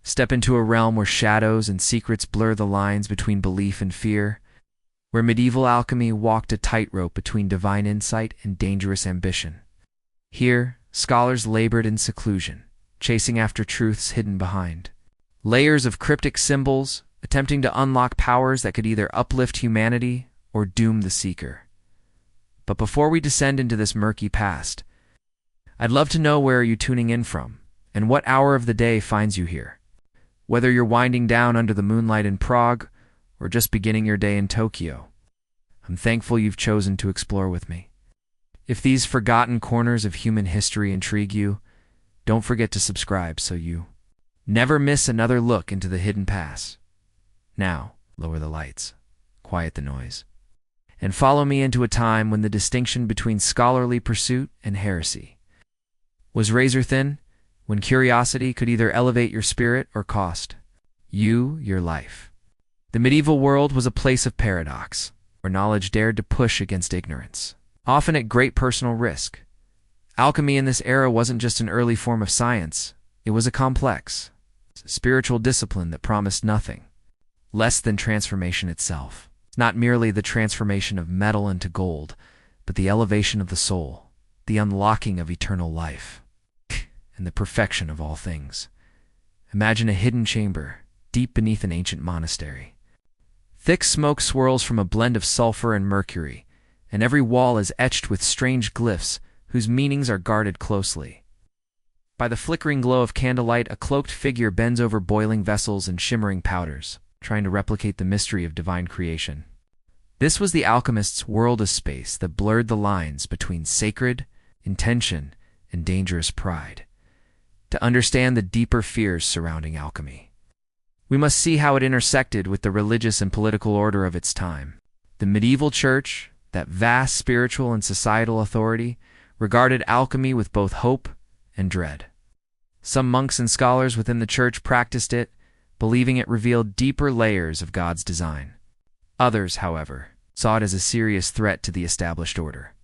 Step into a realm where shadows and secrets blur the lines between belief and fear, where medieval alchemy walked a tightrope between divine insight and dangerous ambition. Here, scholars labored in seclusion, chasing after truths hidden behind layers of cryptic symbols, attempting to unlock powers that could either uplift humanity or doom the seeker. But before we descend into this murky past, I'd love to know where are you tuning in from, and what hour of the day finds you here. Whether you're winding down under the moonlight in Prague, or just beginning your day in Tokyo, I'm thankful you've chosen to explore with me. If these forgotten corners of human history intrigue you, don't forget to subscribe so you never miss another look into the hidden past. Now, lower the lights, quiet the noise, and follow me into a time when the distinction between scholarly pursuit and heresy was razor thin, when curiosity could either elevate your spirit or cost you your life. The medieval world was a place of paradox, where knowledge dared to push against ignorance, often at great personal risk. Alchemy in this era wasn't just an early form of science, it was a complex, spiritual discipline that promised nothing less than transformation itself. Not merely the transformation of metal into gold, but the elevation of the soul, the unlocking of eternal life, and the perfection of all things. Imagine a hidden chamber, deep beneath an ancient monastery. Thick smoke swirls from a blend of sulfur and mercury, and every wall is etched with strange glyphs whose meanings are guarded closely. By the flickering glow of candlelight, a cloaked figure bends over boiling vessels and shimmering powders, trying to replicate the mystery of divine creation. This was the alchemist's world of space that blurred the lines between sacred, intention, and dangerous pride. To understand the deeper fears surrounding alchemy, we must see how it intersected with the religious and political order of its time. The medieval church, that vast spiritual and societal authority, regarded alchemy with both hope and dread. Some monks and scholars within the church practiced it, believing it revealed deeper layers of God's design. Others, however, saw it as a serious threat to the established order.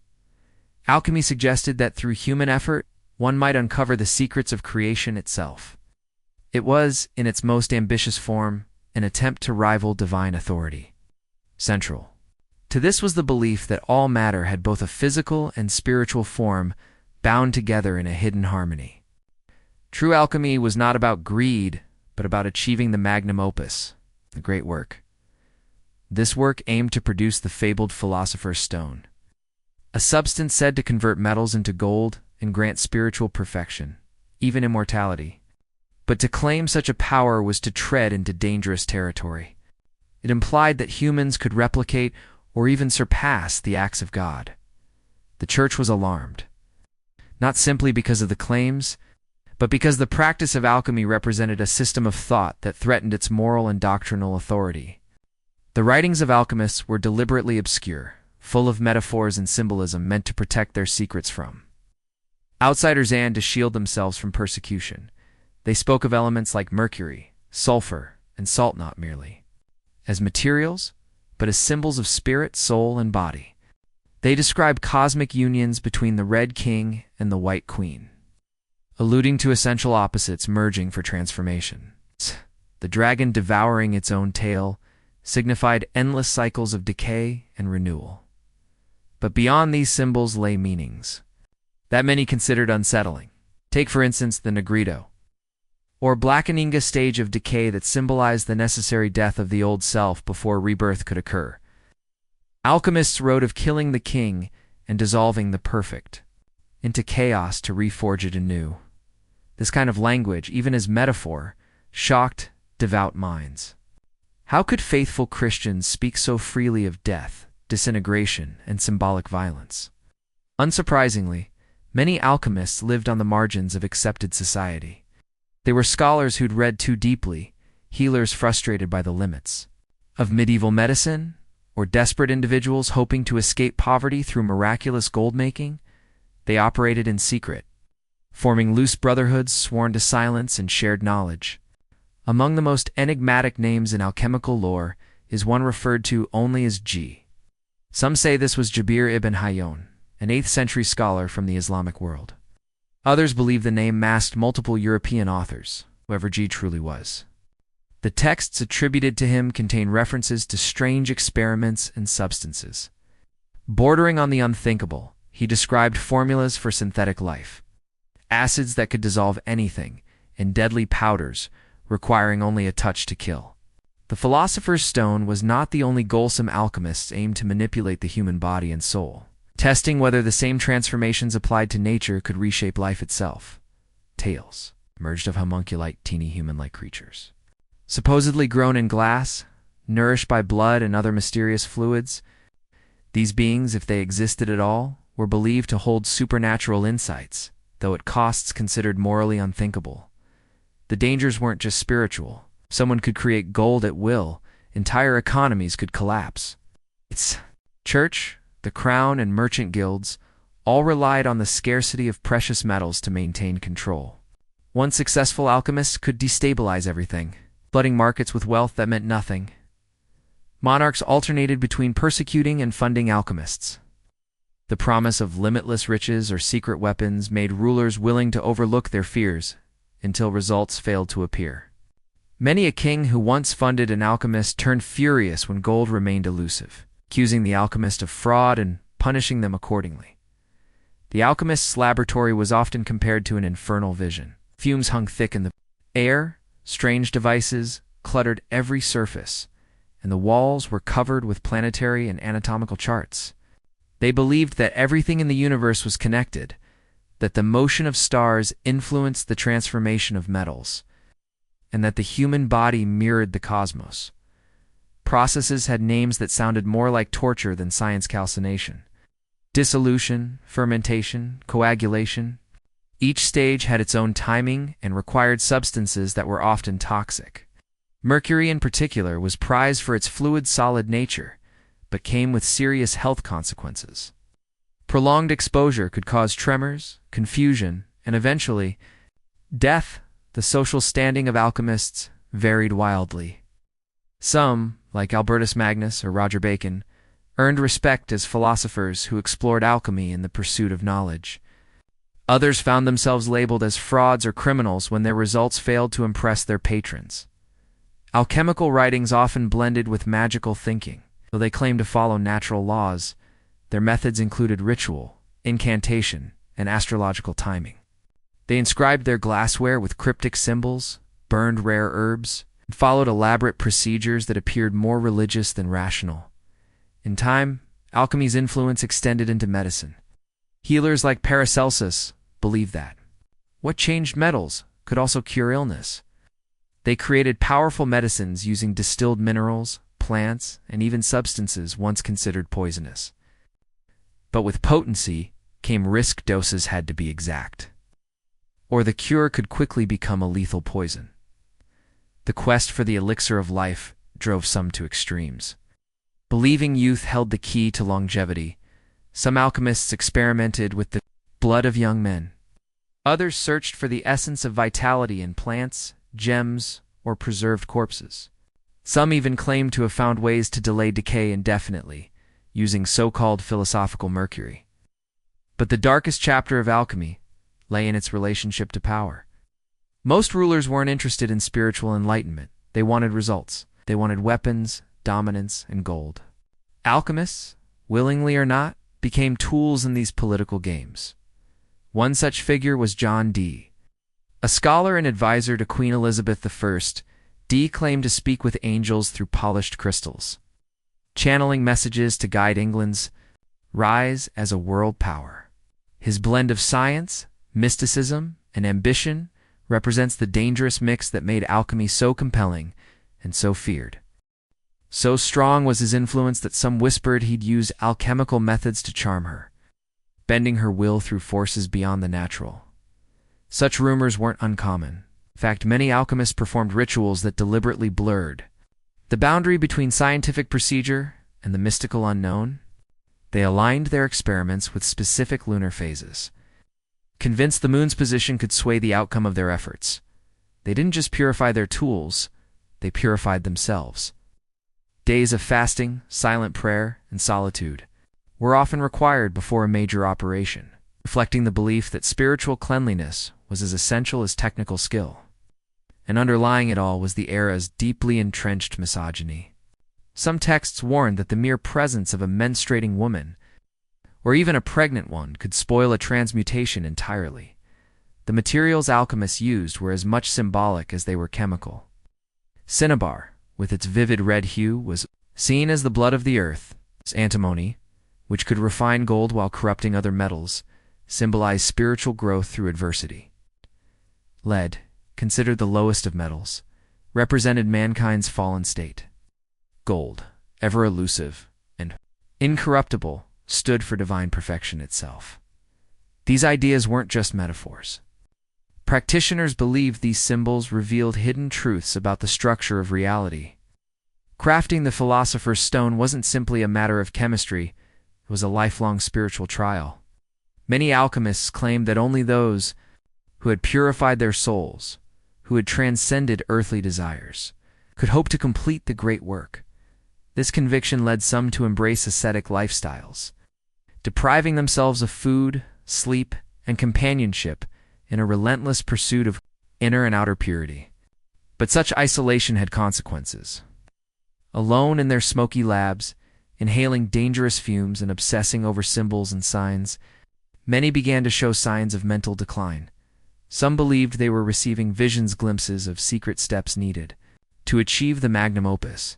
Alchemy suggested that through human effort, one might uncover the secrets of creation itself. It was, in its most ambitious form, an attempt to rival divine authority. Central to this was the belief that all matter had both a physical and spiritual form bound together in a hidden harmony. True alchemy was not about greed, but about achieving the magnum opus, the great work. This work aimed to produce the fabled philosopher's stone, a substance said to convert metals into gold and grant spiritual perfection, even immortality. But to claim such a power was to tread into dangerous territory. It implied that humans could replicate or even surpass the acts of God. The church was alarmed, not simply because of the claims, but because the practice of alchemy represented a system of thought that threatened its moral and doctrinal authority. The writings of alchemists were deliberately obscure, full of metaphors and symbolism meant to protect their secrets from outsiders and to shield themselves from persecution. They spoke of elements like mercury, sulfur, and salt not merely as materials, but as symbols of spirit, soul, and body. They describe cosmic unions between the Red King and the White Queen, alluding to essential opposites merging for transformation. The dragon devouring its own tail signified endless cycles of decay and renewal. But beyond these symbols lay meanings that many considered unsettling. Take, for instance, the Negrito, or blackening stage of decay that symbolized the necessary death of the old self before rebirth could occur. Alchemists wrote of killing the king and dissolving the perfect into chaos to reforge it anew. This kind of language, even as metaphor, shocked devout minds. How could faithful Christians speak so freely of death, disintegration, and symbolic violence? Unsurprisingly, many alchemists lived on the margins of accepted society. They were scholars who'd read too deeply, healers frustrated by the limits of medieval medicine, or desperate individuals hoping to escape poverty through miraculous gold-making. They operated in secret, forming loose brotherhoods sworn to silence and shared knowledge. Among the most enigmatic names in alchemical lore is one referred to only as G. Some say this was Jabir ibn Hayyon, an 8th century scholar from the Islamic world. Others believe the name masked multiple European authors, whoever G truly was. The texts attributed to him contain references to strange experiments and substances. Bordering on the unthinkable, he described formulas for synthetic life, acids that could dissolve anything, and deadly powders, requiring only a touch to kill. The philosopher's stone was not the only goal some alchemists aimed to manipulate the human body and soul, testing whether the same transformations applied to nature could reshape life itself. Tales emerged of homunculite, teeny human-like creatures. Supposedly grown in glass, nourished by blood and other mysterious fluids, these beings, if they existed at all, were believed to hold supernatural insights, though at costs considered morally unthinkable. The dangers weren't just spiritual. Someone could create gold at will, entire economies could collapse. Its church, the crown, and merchant guilds all relied on the scarcity of precious metals to maintain control. One successful alchemist could destabilize everything, flooding markets with wealth that meant nothing. Monarchs alternated between persecuting and funding alchemists. The promise of limitless riches or secret weapons made rulers willing to overlook their fears until results failed to appear. Many a king who once funded an alchemist turned furious when gold remained elusive, accusing the alchemist of fraud and punishing them accordingly. The alchemist's laboratory was often compared to an infernal vision. Fumes hung thick in the air, strange devices cluttered every surface, and the walls were covered with planetary and anatomical charts. They believed that everything in the universe was connected, that the motion of stars influenced the transformation of metals, and that the human body mirrored the cosmos. Processes had names that sounded more like torture than science calcination. Dissolution, fermentation, coagulation. Each stage had its own timing and required substances that were often toxic. Mercury in particular was prized for its fluid-solid nature, but came with serious health consequences. Prolonged exposure could cause tremors, confusion, and eventually death. The social standing of alchemists varied wildly. Some, like Albertus Magnus or Roger Bacon, earned respect as philosophers who explored alchemy in the pursuit of knowledge. Others found themselves labeled as frauds or criminals when their results failed to impress their patrons. Alchemical writings often blended with magical thinking. Though they claimed to follow natural laws, their methods included ritual, incantation, and astrological timing. They inscribed their glassware with cryptic symbols, burned rare herbs, and followed elaborate procedures that appeared more religious than rational. In time, alchemy's influence extended into medicine. Healers like Paracelsus believed that what changed metals could also cure illness. They created powerful medicines using distilled minerals, plants, and even substances once considered poisonous. But with potency came risk. Doses had to be exact, or the cure could quickly become a lethal poison. The quest for the elixir of life drove some to extremes. Believing youth held the key to longevity, some alchemists experimented with the blood of young men. Others searched for the essence of vitality in plants, gems, or preserved corpses. Some even claimed to have found ways to delay decay indefinitely, using so-called philosophical mercury. But the darkest chapter of alchemy lay in its relationship to power. Most rulers weren't interested in spiritual enlightenment. They wanted results. They wanted weapons, dominance, and gold. Alchemists, willingly or not, became tools in these political games. One such figure was John Dee. A scholar and advisor to Queen Elizabeth I, Dee claimed to speak with angels through polished crystals, channeling messages to guide England's rise as a world power. His blend of science, mysticism, and ambition represents the dangerous mix that made alchemy so compelling and so feared. So strong was his influence that some whispered he'd use alchemical methods to charm her, bending her will through forces beyond the natural. Such rumors weren't uncommon. In fact, many alchemists performed rituals that deliberately blurred the boundary between scientific procedure and the mystical unknown. They aligned their experiments with specific lunar phases, convinced the moon's position could sway the outcome of their efforts. They didn't just purify their tools, they purified themselves. Days of fasting, silent prayer, and solitude were often required before a major operation, reflecting the belief that spiritual cleanliness was as essential as technical skill. and underlying it all was the era's deeply entrenched misogyny. Some texts warned that the mere presence of a menstruating woman, or even a pregnant one, could spoil a transmutation entirely. The materials alchemists used were as much symbolic as they were chemical. Cinnabar, with its vivid red hue, was seen as the blood of the earth. Antimony, which could refine gold while corrupting other metals, symbolized spiritual growth through adversity. Lead, considered the lowest of metals, represented mankind's fallen state. Gold, ever elusive and incorruptible, stood for divine perfection itself. These ideas weren't just metaphors. Practitioners believed these symbols revealed hidden truths about the structure of reality. Crafting the philosopher's stone wasn't simply a matter of chemistry, it was a lifelong spiritual trial. Many alchemists claimed that only those who had purified their souls, who had transcended earthly desires, could hope to complete the great work. This conviction led some to embrace ascetic lifestyles, depriving themselves of food, sleep, and companionship in a relentless pursuit of inner and outer purity. But such isolation had consequences. Alone in their smoky labs, inhaling dangerous fumes and obsessing over symbols and signs, many began to show signs of mental decline. Some believed they were receiving visions, glimpses of secret steps needed to achieve the magnum opus.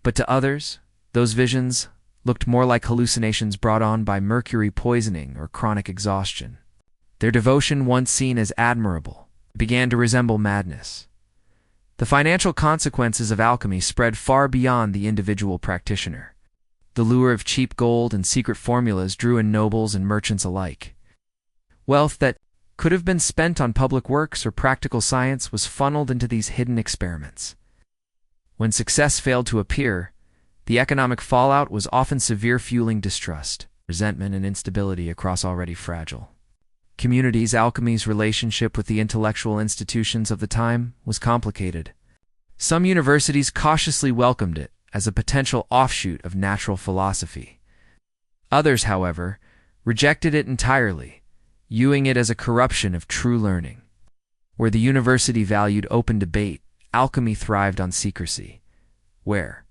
But to others, those visions looked more like hallucinations brought on by mercury poisoning or chronic exhaustion. Their devotion, once seen as admirable, began to resemble madness. The financial consequences of alchemy spread far beyond the individual practitioner. The lure of cheap gold and secret formulas drew in nobles and merchants alike. Wealth that could have been spent on public works or practical science was funneled into these hidden experiments. When success failed to appear, the economic fallout was often severe, fueling distrust, resentment, and instability across already fragile communities. Alchemy's relationship with the intellectual institutions of the time was complicated. Some universities cautiously welcomed it as a potential offshoot of natural philosophy. Others, however, rejected it entirely, viewing it as a corruption of true learning. Where the university valued open debate, alchemy thrived on secrecy. Where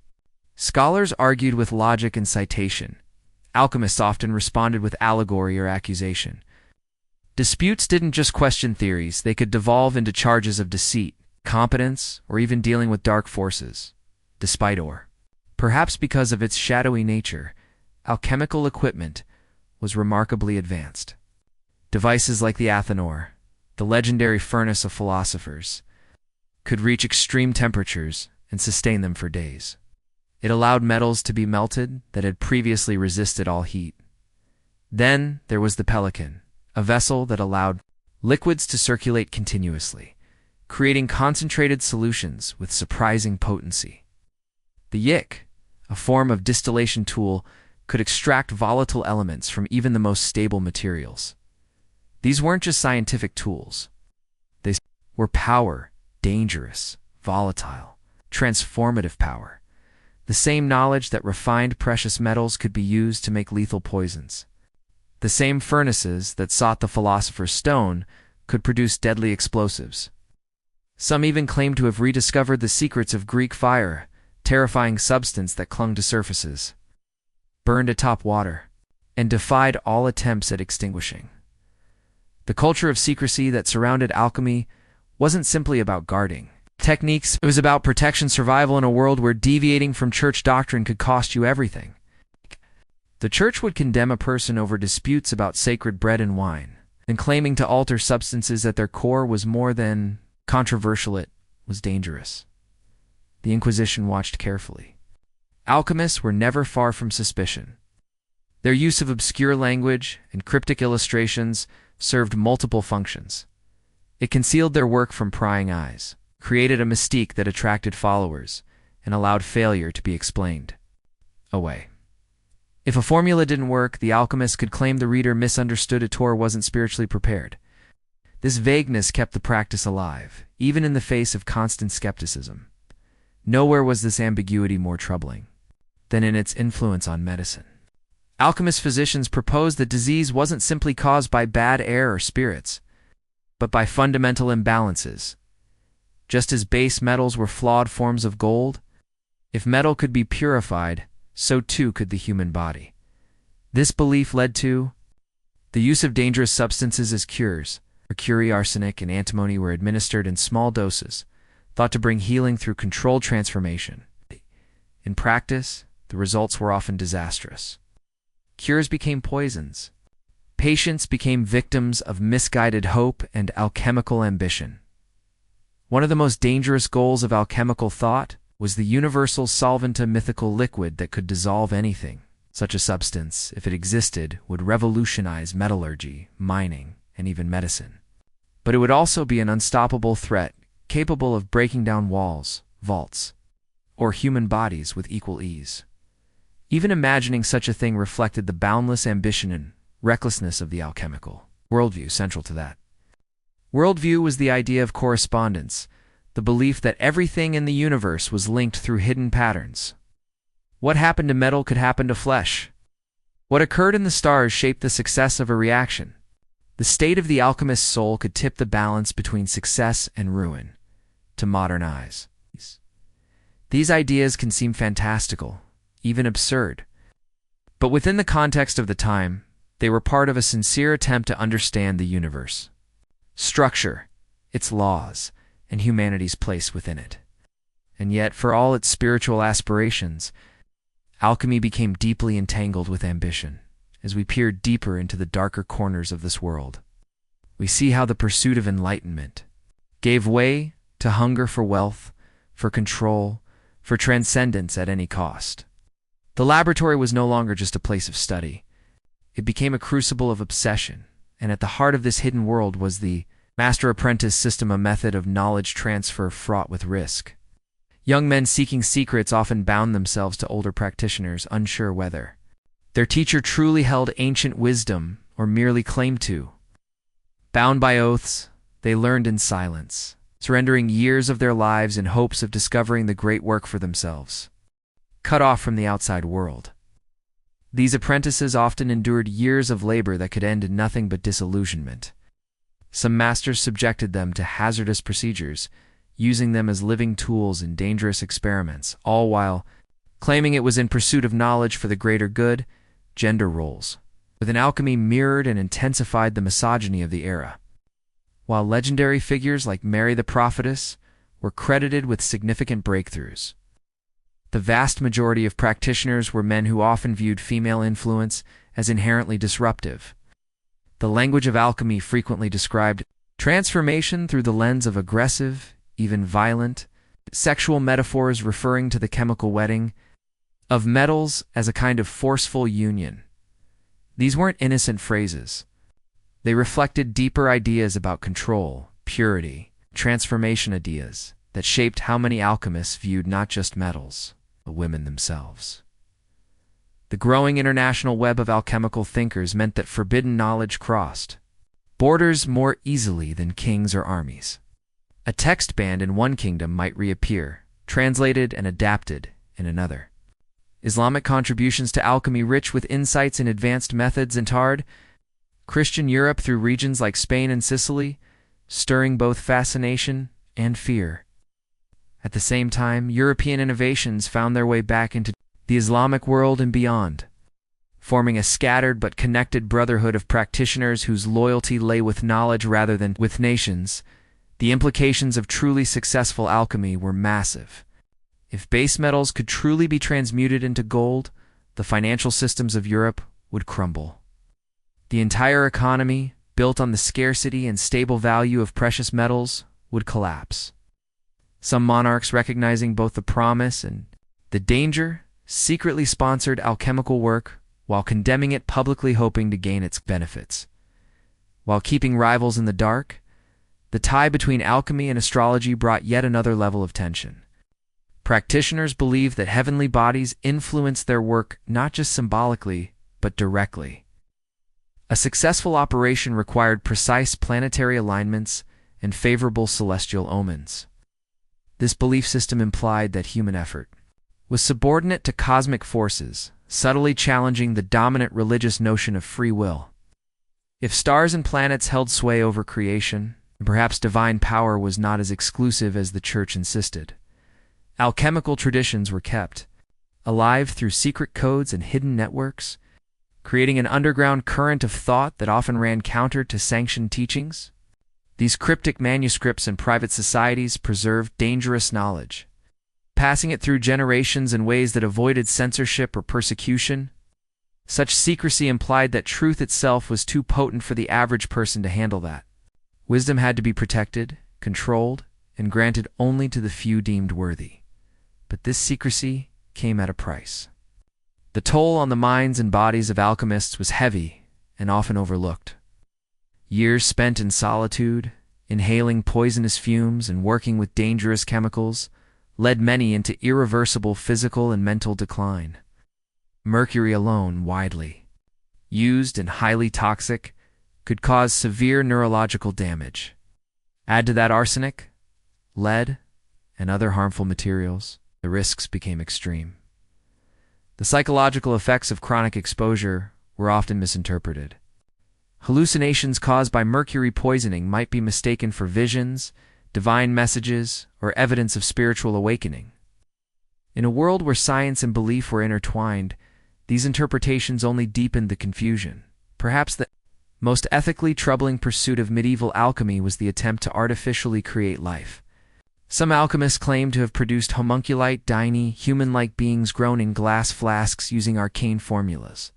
scholars argued with logic and citation, alchemists often responded with allegory or accusation. Disputes didn't just question theories, they could devolve into charges of deceit, competence, or even dealing with dark forces. Despite or perhaps because of its shadowy nature, alchemical equipment was remarkably advanced. Devices like the Athanor, the legendary furnace of philosophers, could reach extreme temperatures and sustain them for days. It allowed metals to be melted that had previously resisted all heat. Then there was the Pelican, a vessel that allowed liquids to circulate continuously, creating concentrated solutions with surprising potency. The Yick, a form of distillation tool, could extract volatile elements from even the most stable materials. These weren't just scientific tools. They were power, dangerous, volatile, transformative power. The same knowledge that refined precious metals could be used to make lethal poisons. The same furnaces that sought the philosopher's stone could produce deadly explosives. Some even claimed to have rediscovered the secrets of Greek fire, terrifying substance that clung to surfaces, burned atop water, and defied all attempts at extinguishing. The culture of secrecy that surrounded alchemy wasn't simply about guarding techniques, it was about protection, survival in a world where deviating from church doctrine could cost you everything. The church would condemn a person over disputes about sacred bread and wine, and claiming to alter substances at their core was more than controversial, it was dangerous. The Inquisition watched carefully. Alchemists were never far from suspicion. Their use of obscure language and cryptic illustrations served multiple functions. It concealed their work from prying eyes, created a mystique that attracted followers, and allowed failure to be explained away. If a formula didn't work, the alchemist could claim the reader misunderstood it or wasn't spiritually prepared. This vagueness kept the practice alive, even in the face of constant skepticism. Nowhere was this ambiguity more troubling than in its influence on medicine. Alchemist physicians proposed that disease wasn't simply caused by bad air or spirits, but by fundamental imbalances. Just as base metals were flawed forms of gold, if metal could be purified, so too could the human body. This belief led to the use of dangerous substances as cures. Mercury, arsenic, and antimony were administered in small doses, thought to bring healing through controlled transformation. In practice, the results were often disastrous. Cures became poisons. Patients became victims of misguided hope and alchemical ambition. One of the most dangerous goals of alchemical thought was the universal solventa mythical liquid that could dissolve anything. Such a substance, if it existed, would revolutionize metallurgy, mining, and even medicine. But it would also be an unstoppable threat, capable of breaking down walls, vaults, or human bodies with equal ease. Even imagining such a thing reflected the boundless ambition and recklessness of the alchemical worldview central to that. Worldview was the idea of correspondence, the belief that everything in the universe was linked through hidden patterns. What happened to metal could happen to flesh. What occurred in the stars shaped the success of a reaction. The state of the alchemist's soul could tip the balance between success and ruin, to modern eyes. These ideas can seem fantastical, even absurd. But within the context of the time, they were part of a sincere attempt to understand the universe, structure, its laws, and humanity's place within it. And yet, for all its spiritual aspirations, alchemy became deeply entangled with ambition. As we peered deeper into the darker corners of this world, we see how the pursuit of enlightenment gave way to hunger for wealth, for control, for transcendence at any cost. The laboratory was no longer just a place of study. It became a crucible of obsession, and at the heart of this hidden world was the master-apprentice system, a method of knowledge transfer fraught with risk. Young men seeking secrets often bound themselves to older practitioners, unsure whether their teacher truly held ancient wisdom or merely claimed to. Bound by oaths, they learned in silence, surrendering years of their lives in hopes of discovering the great work for themselves. Cut off from the outside world, these apprentices often endured years of labor that could end in nothing but disillusionment. Some masters subjected them to hazardous procedures, using them as living tools in dangerous experiments, all while claiming it was in pursuit of knowledge for the greater good. Gender roles within alchemy mirrored and intensified the misogyny of the era. While legendary figures like Mary the Prophetess were credited with significant breakthroughs, the vast majority of practitioners were men who often viewed female influence as inherently disruptive. The language of alchemy frequently described transformation through the lens of aggressive, even violent, sexual metaphors referring to the chemical wedding of metals as a kind of forceful union. These weren't innocent phrases. They reflected deeper ideas about control, purity, transformation, ideas that shaped how many alchemists viewed not just metals, but women themselves. The growing international web of alchemical thinkers meant that forbidden knowledge crossed borders more easily than kings or armies. A text banned in one kingdom might reappear, translated and adapted in another. Islamic contributions to alchemy, rich with insights in advanced methods, entered Christian Europe through regions like Spain and Sicily, stirring both fascination and fear. At the same time, European innovations found their way back into the Islamic world and beyond, forming a scattered but connected brotherhood of practitioners whose loyalty lay with knowledge rather than with nations. The implications of truly successful alchemy were massive. If base metals could truly be transmuted into gold, the financial systems of Europe would crumble. The entire economy, built on the scarcity and stable value of precious metals, would collapse. Some monarchs, recognizing both the promise and the danger, secretly sponsored alchemical work while condemning it publicly, hoping to gain its benefits. While keeping rivals in the dark, the tie between alchemy and astrology brought yet another level of tension. Practitioners believed that heavenly bodies influenced their work not just symbolically, but directly. A successful operation required precise planetary alignments and favorable celestial omens. This belief system implied that human effort was subordinate to cosmic forces, subtly challenging the dominant religious notion of free will. If stars and planets held sway over creation, and perhaps divine power was not as exclusive as the church insisted. Alchemical traditions were kept alive through secret codes and hidden networks, creating an underground current of thought that often ran counter to sanctioned teachings. These cryptic manuscripts and private societies preserved dangerous knowledge, passing it through generations in ways that avoided censorship or persecution. Such secrecy implied that truth itself was too potent for the average person to handle that. Wisdom had to be protected, controlled, and granted only to the few deemed worthy. But this secrecy came at a price. The toll on the minds and bodies of alchemists was heavy and often overlooked. Years spent in solitude, inhaling poisonous fumes and working with dangerous chemicals, led many into irreversible physical and mental decline. Mercury alone, widely used and highly toxic, could cause severe neurological damage. Add to that arsenic, lead, and other harmful materials, the risks became extreme. The psychological effects of chronic exposure were often misinterpreted. Hallucinations caused by mercury poisoning might be mistaken for visions, divine messages, or evidence of spiritual awakening. In a world where science and belief were intertwined, these interpretations only deepened the confusion. Perhaps the most ethically troubling pursuit of medieval alchemy was the attempt to artificially create life. Some alchemists claimed to have produced homunculite, tiny, human-like beings grown in glass flasks using arcane formulas.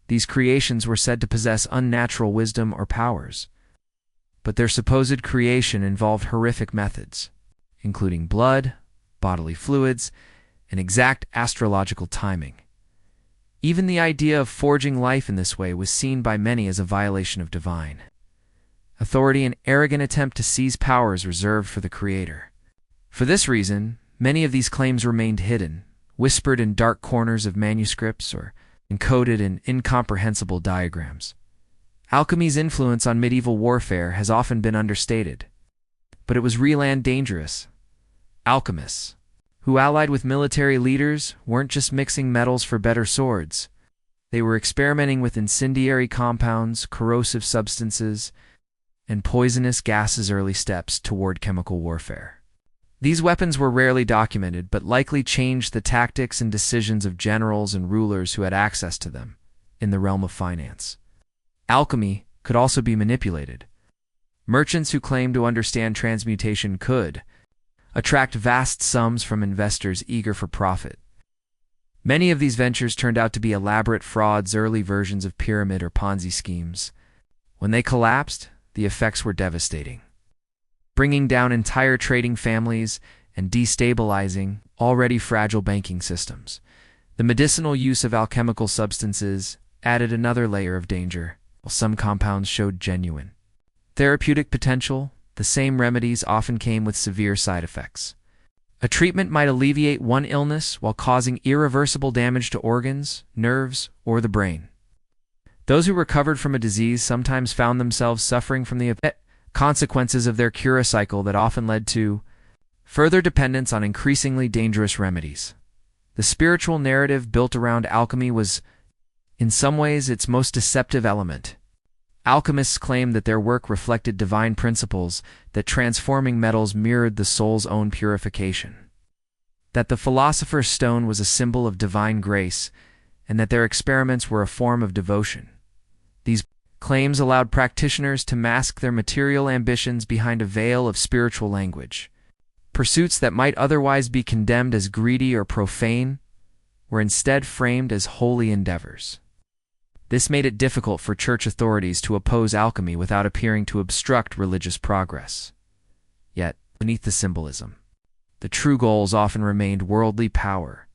These creations were said to possess unnatural wisdom or powers, but their supposed creation involved horrific methods, including blood, bodily fluids, and exact astrological timing. Even the idea of forging life in this way was seen by many as a violation of divine authority, an arrogant attempt to seize powers reserved for the Creator. For this reason, many of these claims remained hidden, whispered in dark corners of manuscripts or encoded in incomprehensible diagrams. Alchemy's influence on medieval warfare has often been understated, but it was real and dangerous. Alchemists, who allied with military leaders, weren't just mixing metals for better swords. They were experimenting with incendiary compounds, corrosive substances, and poisonous gases, early steps toward chemical warfare. These weapons were rarely documented, but likely changed the tactics and decisions of generals and rulers who had access to them in the realm of finance. Alchemy could also be manipulated. Merchants who claimed to understand transmutation could attract vast sums from investors eager for profit. Many of these ventures turned out to be elaborate frauds, early versions of pyramid or Ponzi schemes. When they collapsed, the effects were devastating, bringing down entire trading families and destabilizing already fragile banking systems. The medicinal use of alchemical substances added another layer of danger. While some compounds showed genuine therapeutic potential, the same remedies often came with severe side effects. A treatment might alleviate one illness while causing irreversible damage to organs, nerves, or the brain. Those who recovered from a disease sometimes found themselves suffering from the consequences of their cure cycle that often led to further dependence on increasingly dangerous remedies. The spiritual narrative built around alchemy was, in some ways, its most deceptive element. Alchemists claimed that their work reflected divine principles, that transforming metals mirrored the soul's own purification, that the philosopher's stone was a symbol of divine grace, and that their experiments were a form of devotion. These claims allowed practitioners to mask their material ambitions behind a veil of spiritual language. Pursuits that might otherwise be condemned as greedy or profane were instead framed as holy endeavors. This made it difficult for church authorities to oppose alchemy without appearing to obstruct religious progress. Yet, beneath the symbolism, the true goals often remained worldly power,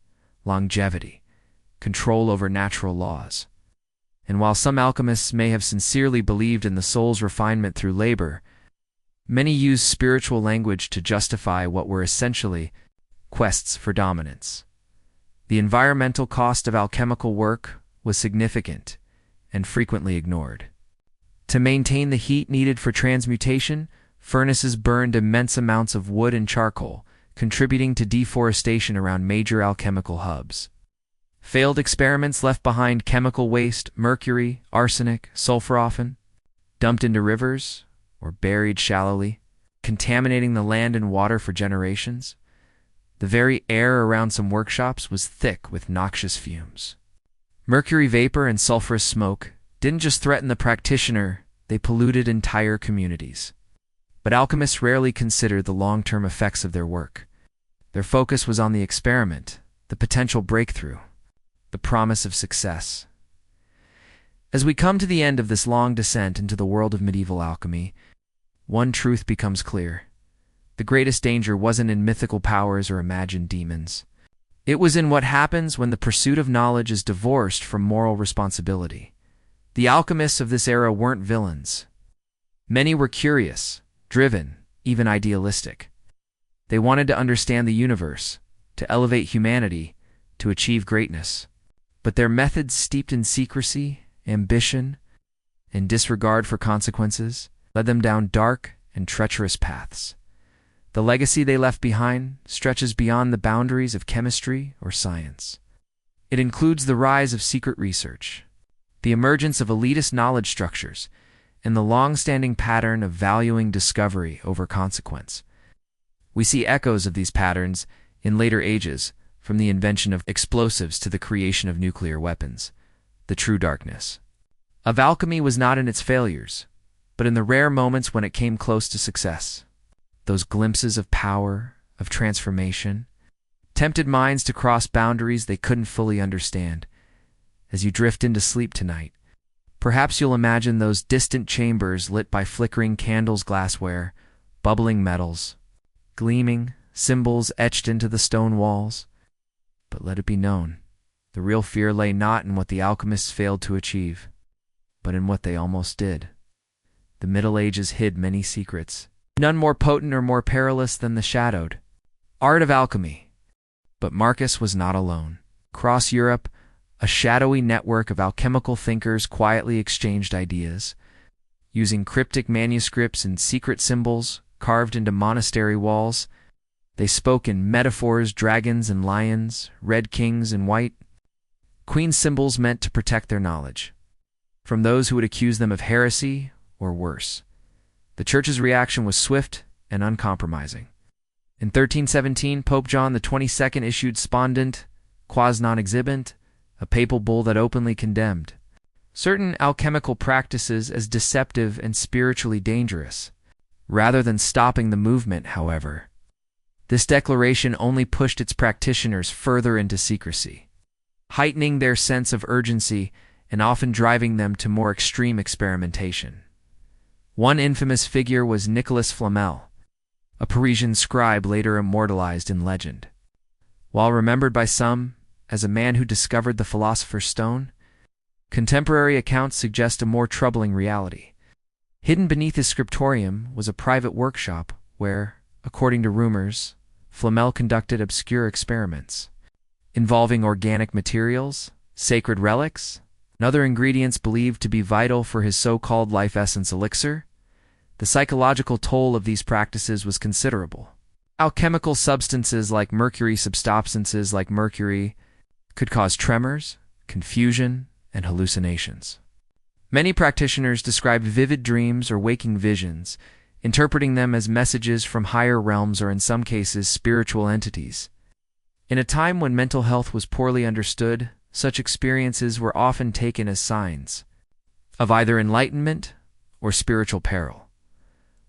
longevity, control over natural laws. And while some alchemists may have sincerely believed in the soul's refinement through labor, many used spiritual language to justify what were essentially quests for dominance. The environmental cost of alchemical work was significant and frequently ignored. To maintain the heat needed for transmutation, furnaces burned immense amounts of wood and charcoal, contributing to deforestation around major alchemical hubs. Failed experiments left behind chemical waste, mercury, arsenic, sulfur, often dumped into rivers or buried shallowly, contaminating the land and water for generations. The very air around some workshops was thick with noxious fumes. Mercury vapor and sulfurous smoke didn't just threaten the practitioner, they polluted entire communities. But alchemists rarely considered the long-term effects of their work. Their focus was on the experiment, the potential breakthrough, the promise of success. As we come to the end of this long descent into the world of medieval alchemy, one truth becomes clear. The greatest danger wasn't in mythical powers or imagined demons. It was in what happens when the pursuit of knowledge is divorced from moral responsibility. The alchemists of this era weren't villains. Many were curious, driven, even idealistic. They wanted to understand the universe, to elevate humanity, to achieve greatness. But their methods steeped in secrecy, ambition, and disregard for consequences led them down dark and treacherous paths. The legacy they left behind stretches beyond the boundaries of chemistry or science. It includes the rise of secret research, the emergence of elitist knowledge structures, and the long-standing pattern of valuing discovery over consequence. We see echoes of these patterns in later ages, from the invention of explosives to the creation of nuclear weapons. The true darkness of alchemy was not in its failures, but in the rare moments when it came close to success. Those glimpses of power, of transformation, tempted minds to cross boundaries they couldn't fully understand. As you drift into sleep tonight, perhaps you'll imagine those distant chambers lit by flickering candles, glassware, bubbling metals, gleaming symbols etched into the stone walls. But let it be known, the real fear lay not in what the alchemists failed to achieve, but in what they almost did. The Middle Ages hid many secrets, none more potent or more perilous than the shadowed art of alchemy. But Marcus was not alone. Across Europe, a shadowy network of alchemical thinkers quietly exchanged ideas, using cryptic manuscripts and secret symbols carved into monastery walls. They spoke in metaphors, dragons and lions, red kings and white, queen symbols meant to protect their knowledge from those who would accuse them of heresy or worse. The Church's reaction was swift and uncompromising. In 1317, Pope John XXII issued Spondent Quas non exhibent, a papal bull that openly condemned certain alchemical practices as deceptive and spiritually dangerous. Rather than stopping the movement, however, this declaration only pushed its practitioners further into secrecy, heightening their sense of urgency and often driving them to more extreme experimentation. One infamous figure was Nicolas Flamel, a Parisian scribe later immortalized in legend. While remembered by some as a man who discovered the philosopher's stone, contemporary accounts suggest a more troubling reality. Hidden beneath his scriptorium was a private workshop where, according to rumors, Flamel conducted obscure experiments involving organic materials, sacred relics, and other ingredients believed to be vital for his so-called life essence elixir. The psychological toll of these practices was considerable. Alchemical substances like mercury could cause tremors, confusion, and hallucinations. Many practitioners described vivid dreams or waking visions, interpreting them as messages from higher realms or in some cases spiritual entities. In a time when mental health was poorly understood, such experiences were often taken as signs of either enlightenment or spiritual peril.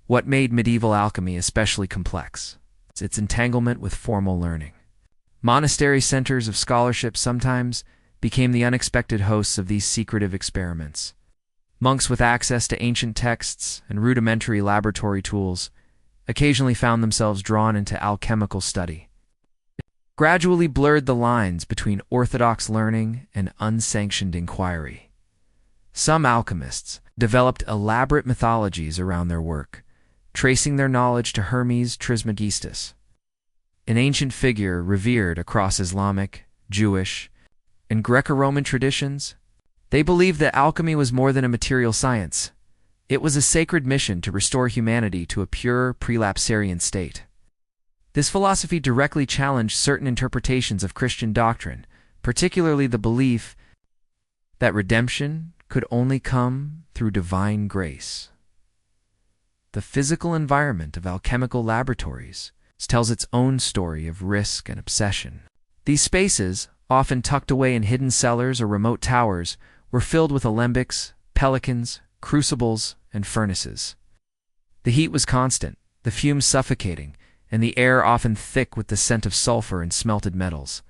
What made medieval alchemy especially complex? Its entanglement with formal learning. Monastery centers of scholarship sometimes became the unexpected hosts of these secretive experiments. Monks with access to ancient texts and rudimentary laboratory tools occasionally found themselves drawn into alchemical study. It gradually blurred the lines between orthodox learning and unsanctioned inquiry. Some alchemists developed elaborate mythologies around their work, tracing their knowledge to Hermes Trismegistus, an ancient figure revered across Islamic, Jewish, and Greco-Roman traditions. They believed that alchemy was more than a material science. It was a sacred mission to restore humanity to a pure prelapsarian state. This philosophy directly challenged certain interpretations of Christian doctrine, particularly the belief that redemption could only come through divine grace. The physical environment of alchemical laboratories tells its own story of risk and obsession. These spaces, often tucked away in hidden cellars or remote towers, were filled with alembics, pelicans, crucibles, and furnaces. The heat was constant, the fumes suffocating, and the air often thick with the scent of sulfur and smelted metals.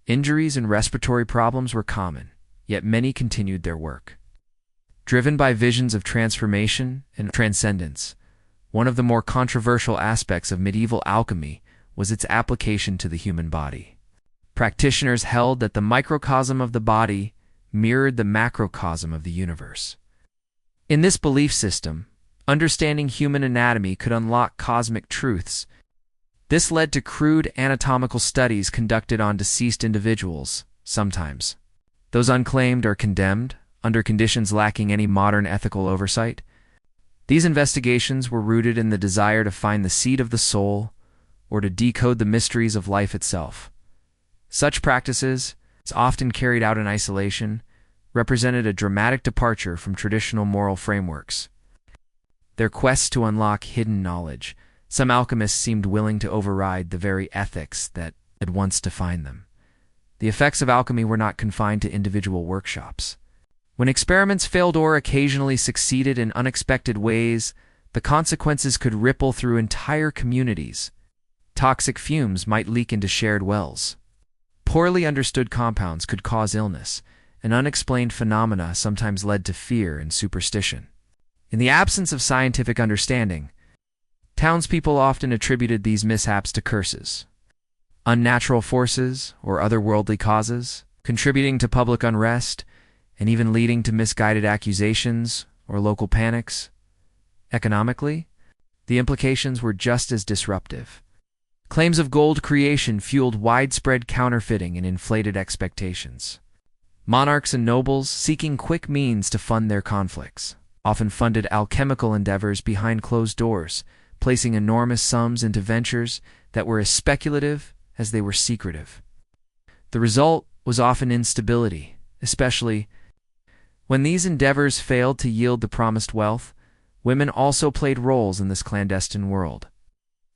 Injuries and respiratory problems were common, yet many continued their work. Driven by visions of transformation and transcendence, one of the more controversial aspects of medieval alchemy was its application to the human body. Practitioners held that the microcosm of the body mirrored the macrocosm of the universe. In this belief system, understanding human anatomy could unlock cosmic truths. This led to crude anatomical studies conducted on deceased individuals, sometimes. Those unclaimed or condemned, under conditions lacking any modern ethical oversight. These investigations were rooted in the desire to find the seat of the soul or to decode the mysteries of life itself. Such practices, often carried out in isolation, represented a dramatic departure from traditional moral frameworks. Their quest to unlock hidden knowledge, some alchemists seemed willing to override the very ethics that had once defined them. The effects of alchemy were not confined to individual workshops. When experiments failed or occasionally succeeded in unexpected ways, the consequences could ripple through entire communities. Toxic fumes might leak into shared wells. Poorly understood compounds could cause illness, and unexplained phenomena sometimes led to fear and superstition. In the absence of scientific understanding, townspeople often attributed these mishaps to curses, unnatural forces, or otherworldly causes, contributing to public unrest and even leading to misguided accusations or local panics. Economically, the implications were just as disruptive. Claims of gold creation fueled widespread counterfeiting and inflated expectations. Monarchs and nobles, seeking quick means to fund their conflicts, often funded alchemical endeavors behind closed doors, placing enormous sums into ventures that were as speculative as they were secretive. The result was often instability, especially when these endeavors failed to yield the promised wealth. Women also played roles in this clandestine world,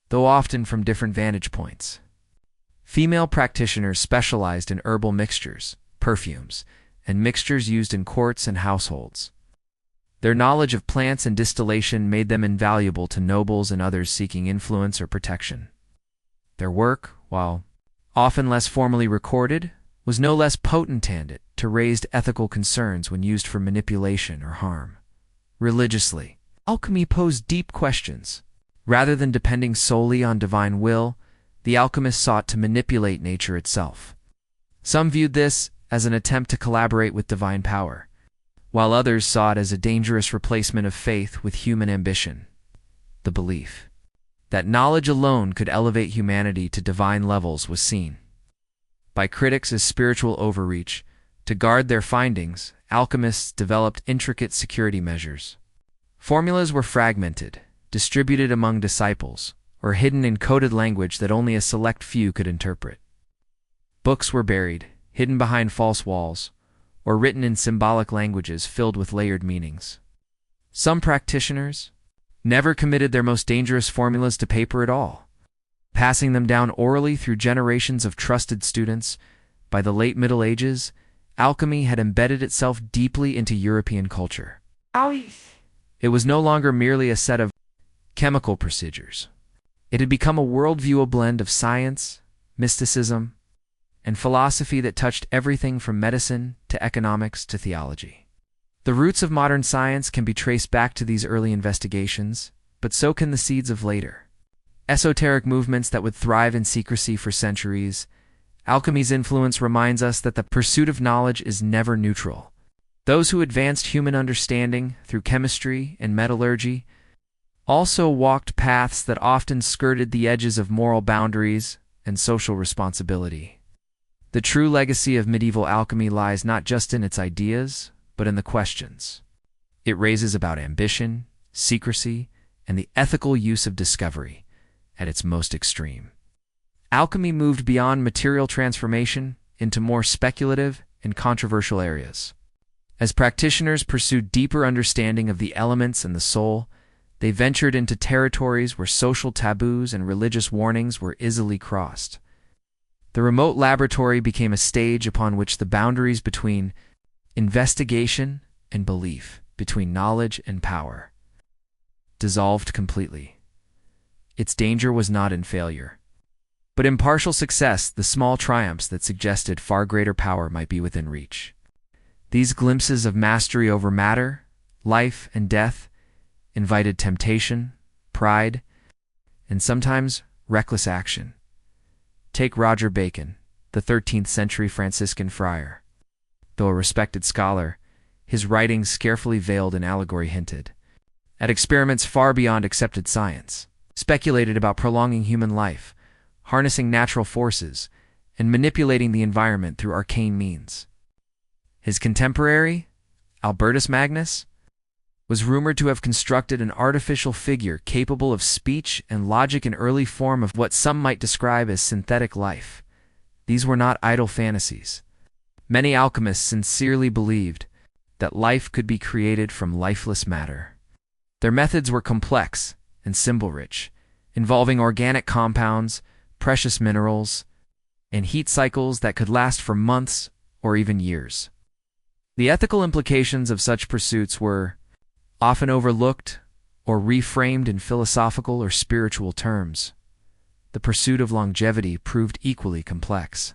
though often from different vantage points. Female practitioners specialized in herbal mixtures, perfumes, and mixtures used in courts and households. Their knowledge of plants and distillation made them invaluable to nobles and others seeking influence or protection. Their work, while often less formally recorded, was no less potent to raise ethical concerns when used for manipulation or harm. Religiously, alchemy posed deep questions. Rather than depending solely on divine will, the alchemists sought to manipulate nature itself. Some viewed this as an attempt to collaborate with divine power, while others saw it as a dangerous replacement of faith with human ambition. The belief that knowledge alone could elevate humanity to divine levels was seen by critics as spiritual overreach. To guard their findings, alchemists developed intricate security measures. Formulas were fragmented, distributed among disciples, or hidden in coded language that only a select few could interpret. Books were buried, hidden behind false walls, or written in symbolic languages filled with layered meanings. Some practitioners never committed their most dangerous formulas to paper at all, passing them down orally through generations of trusted students. By the late Middle Ages, alchemy had embedded itself deeply into European culture. It was no longer merely a set of chemical procedures. It had become a worldview, a blend of science, mysticism, and philosophy that touched everything from medicine to economics to theology. The roots of modern science can be traced back to these early investigations, but so can the seeds of later esoteric movements that would thrive in secrecy for centuries. Alchemy's influence reminds us that the pursuit of knowledge is never neutral. Those who advanced human understanding through chemistry and metallurgy also walked paths that often skirted the edges of moral boundaries and social responsibility. The true legacy of medieval alchemy lies not just in its ideas, but in the questions it raises about ambition, secrecy, and the ethical use of discovery at its most extreme. Alchemy moved beyond material transformation into more speculative and controversial areas. As practitioners pursued deeper understanding of the elements and the soul, They ventured into territories where social taboos and religious warnings were easily crossed. The remote laboratory became a stage upon which the boundaries between investigation and belief, between knowledge and power, dissolved completely. Its danger was not in failure, but in partial success, the small triumphs that suggested far greater power might be within reach. These glimpses of mastery over matter, life, and death invited temptation, pride, and sometimes reckless action. Take Roger Bacon, the 13th century Franciscan friar. Though a respected scholar, his writings carefully veiled in allegory hinted at experiments far beyond accepted science, speculated about prolonging human life, harnessing natural forces, and manipulating the environment through arcane means. His contemporary, Albertus Magnus, was rumored to have constructed an artificial figure capable of speech and logic, an early form of what some might describe as synthetic life. These were not idle fantasies. Many alchemists sincerely believed that life could be created from lifeless matter. Their methods were complex and symbol-rich, involving organic compounds, precious minerals, and heat cycles that could last for months or even years. The ethical implications of such pursuits were often overlooked or reframed in philosophical or spiritual terms. The pursuit of longevity proved equally complex.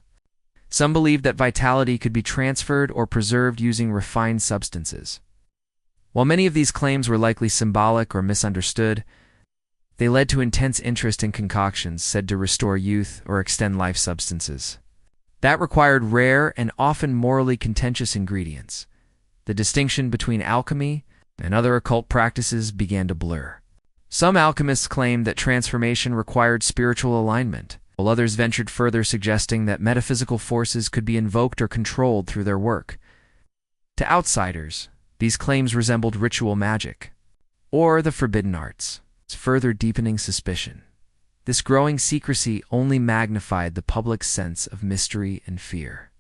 Some believed that vitality could be transferred or preserved using refined substances. While many of these claims were likely symbolic or misunderstood, they led to intense interest in concoctions said to restore youth or extend life substances that required rare and often morally contentious ingredients. The distinction between alchemy and other occult practices began to blur. Some alchemists claimed that transformation required spiritual alignment, while others ventured further, suggesting that metaphysical forces could be invoked or controlled through their work. To outsiders, these claims resembled ritual magic or the forbidden arts, further deepening suspicion. This growing secrecy only magnified the public's sense of mystery and fear.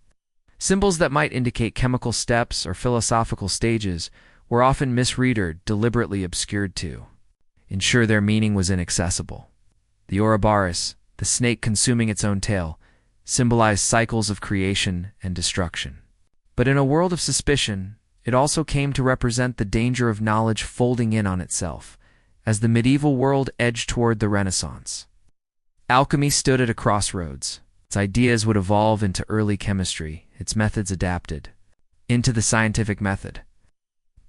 Symbols that might indicate chemical steps or philosophical stages were often misread or deliberately obscured to ensure their meaning was inaccessible. The Ouroboros, the snake consuming its own tail, symbolized cycles of creation and destruction. But in a world of suspicion, it also came to represent the danger of knowledge folding in on itself, as the medieval world edged toward the Renaissance. Alchemy stood at a crossroads. Its ideas would evolve into early chemistry, its methods adapted into the scientific method.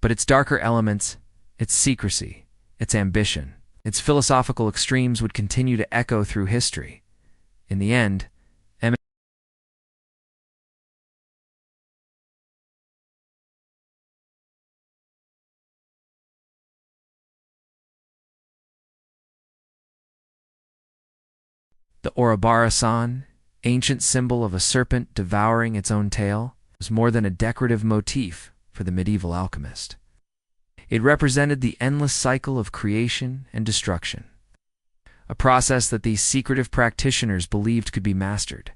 But its darker elements, its secrecy, its ambition, its philosophical extremes would continue to echo through history. In the end, the Ouroboros, ancient symbol of a serpent devouring its own tail, was more than a decorative motif for the medieval alchemist. It represented the endless cycle of creation and destruction, a process that these secretive practitioners believed could be mastered.